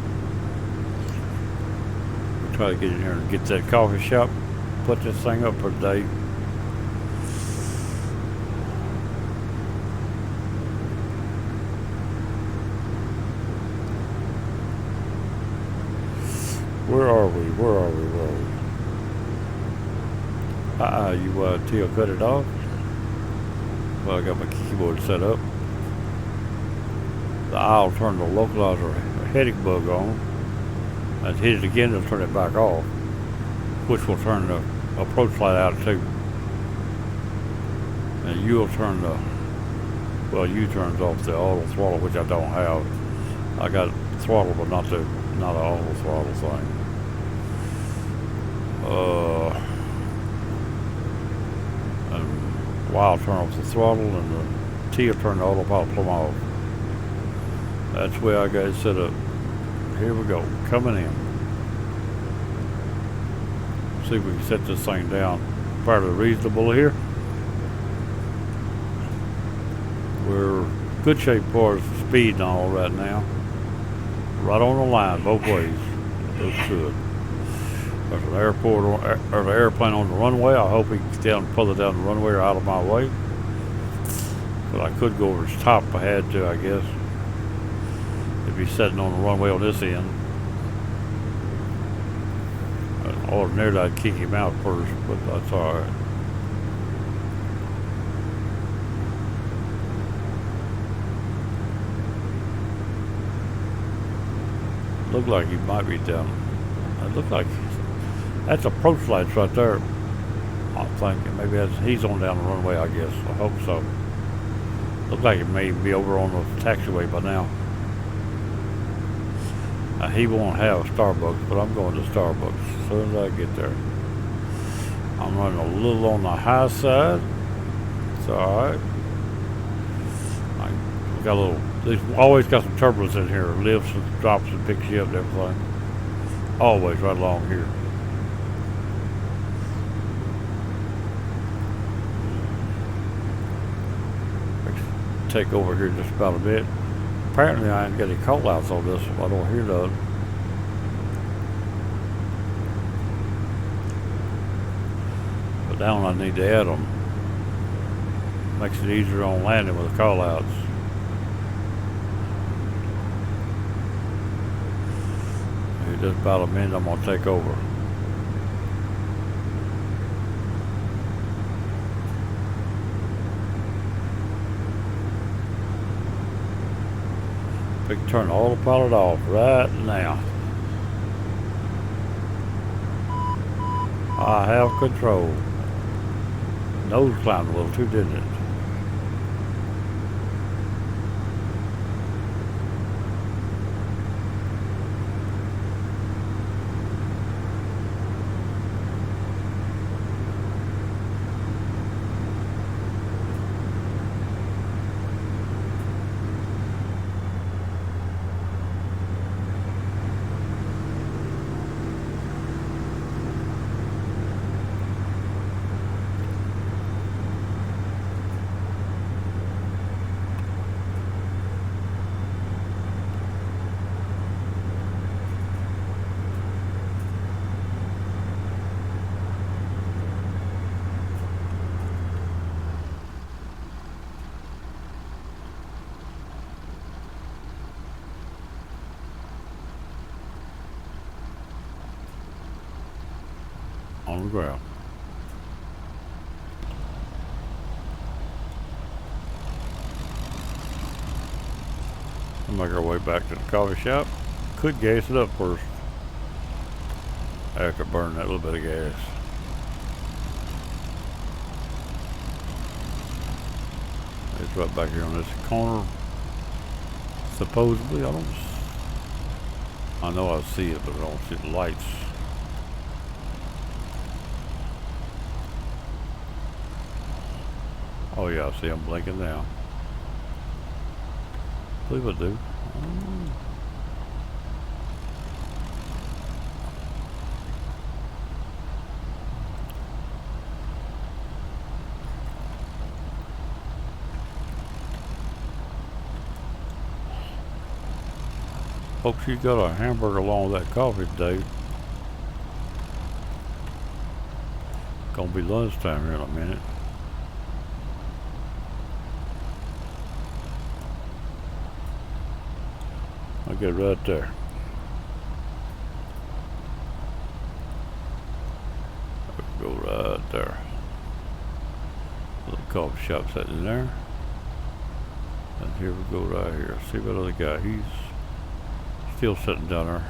We'll try to get in here and get that coffee shop. Put this thing up for the day. Where are we? Where are we? Where are we? You cut it off. Well, I got my keyboard set up. I'll turn the localizer heading bug on. And hit it again, it'll turn it back off, which will turn the approach light out too. And you'll turn you turns off the auto throttle, which I don't have. I got throttle, but not an auto throttle thing. And I'll turn off the throttle, and the T will turn the autopilot plumb off. That's where I got it set up. Here we go, coming in. See if we can set this thing down fairly reasonable here. We're good shape for speed and all right now. Right on the line, both ways. Looks good. There's an airplane on the runway. I hope he can get down, pull it down the runway or out of my way. But I could go over his top if I had to, I guess. If he's sitting on the runway on this end. Ordinarily I'd kick him out first, but that's alright. Look like he might be down. It looked like that's approach lights right there. I'm thinking maybe he's on down the runway, I guess. I hope so. Look like it may be over on the taxiway by now. He won't have Starbucks, but I'm going to Starbucks as soon as I get there. I'm running a little on the high side. It's alright. I got a little. They've always got some turbulence in here. Lifts and drops and picks you up and everything. Always right along here. Take over here just about a bit. Apparently I ain't got any call outs on this one. I don't hear none. But down I need to add them. Makes it easier on landing with the call outs. Just about a minute I'm gonna take over. We can turn the autopilot off right now. I have control. Nose climbed a little too, didn't it? On the ground. We'll make our way back to the coffee shop. Could gas it up first. After burning that little bit of gas. It's right back here on this corner. Supposedly, I know I see it, but I don't see the lights. Oh yeah, I see I'm blinking now. I believe I do. Folks, you got a hamburger along with that coffee today. Gonna be lunchtime here in a minute. I'll get right there. Go right there. Little coffee shop sitting in there. And here we go right here. See what other guy, he's still sitting down there.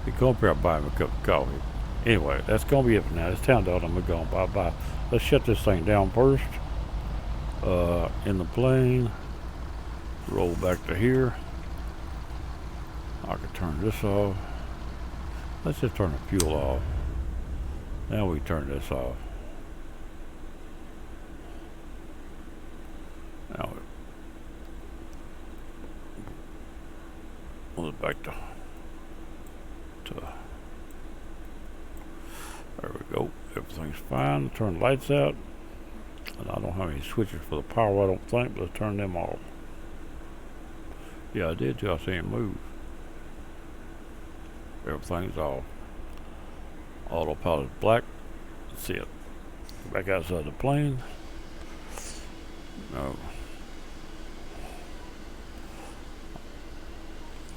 He come up here and buy him a cup of coffee. Anyway, that's gonna be it for now. It's time to I'm going bye-bye. Let's shut this thing down first. In the plane. Roll back to here. I can turn this off. Let's just turn the fuel off. Now we turn this off. Now we'll back to there we go. Everything's fine. Turn the lights out. And I don't have any switches for the power, I don't think, but let's turn them off. Yeah, I did too. I see him move. Everything's off. Autopilot black. That's it. Back outside the plane. No.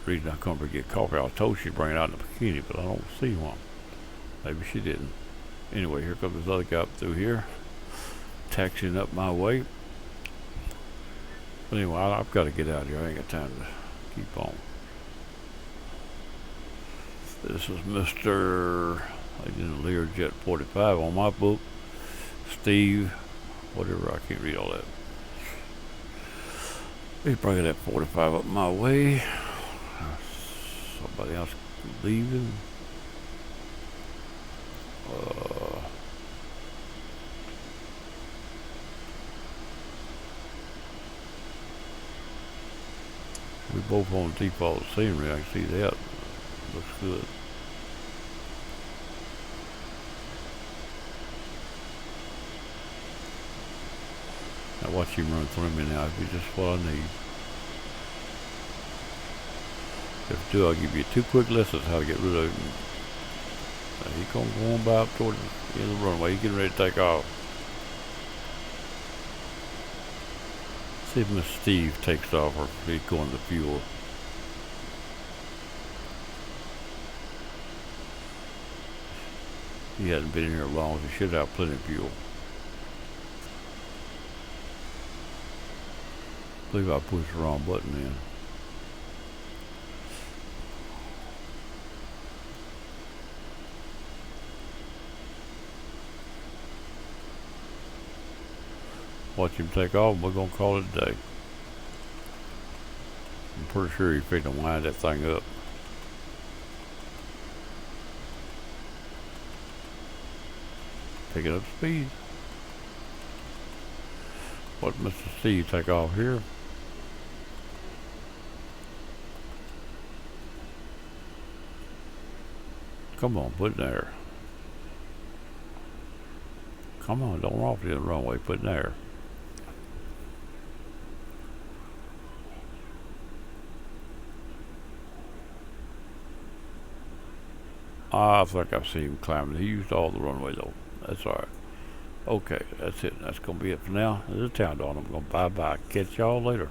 The reason I come to get coffee, I was told she'd bring it out in a bikini, but I don't see one. Maybe she didn't. Anyway, here comes this other guy up through here. Taxiing up my way. But anyway, I've got to get out of here. I ain't got time to keep on. This is Mr. Learjet 45 on my book. Steve, whatever, I can't read all that. He's bringing that 45 up my way. So Everybody else leaving. We both on default scenery. I can see that. Looks good. Now watch him run through me now. It'd be just what I need. If I do, I'll give you 2 quick lessons how to get rid of him. He's going to go on by up toward the end of the runway. He's getting ready to take off. See if Mr. Steve takes off or if he's going to fuel. He hasn't been in here long, so he should have plenty of fuel. I believe I pushed the wrong button in. Watch him take off, and we're going to call it a day. I'm pretty sure he's fixing to wind that thing up. Picking up speed. What Mr. Steve take off here? Come on, put it there. Come on, don't run off the runway, put it there. I think I've seen him climbing. He used all the runway though. That's alright. Okay, that's it. That's going to be it for now. This is Town Dog. I'm going to bye-bye. Catch y'all later.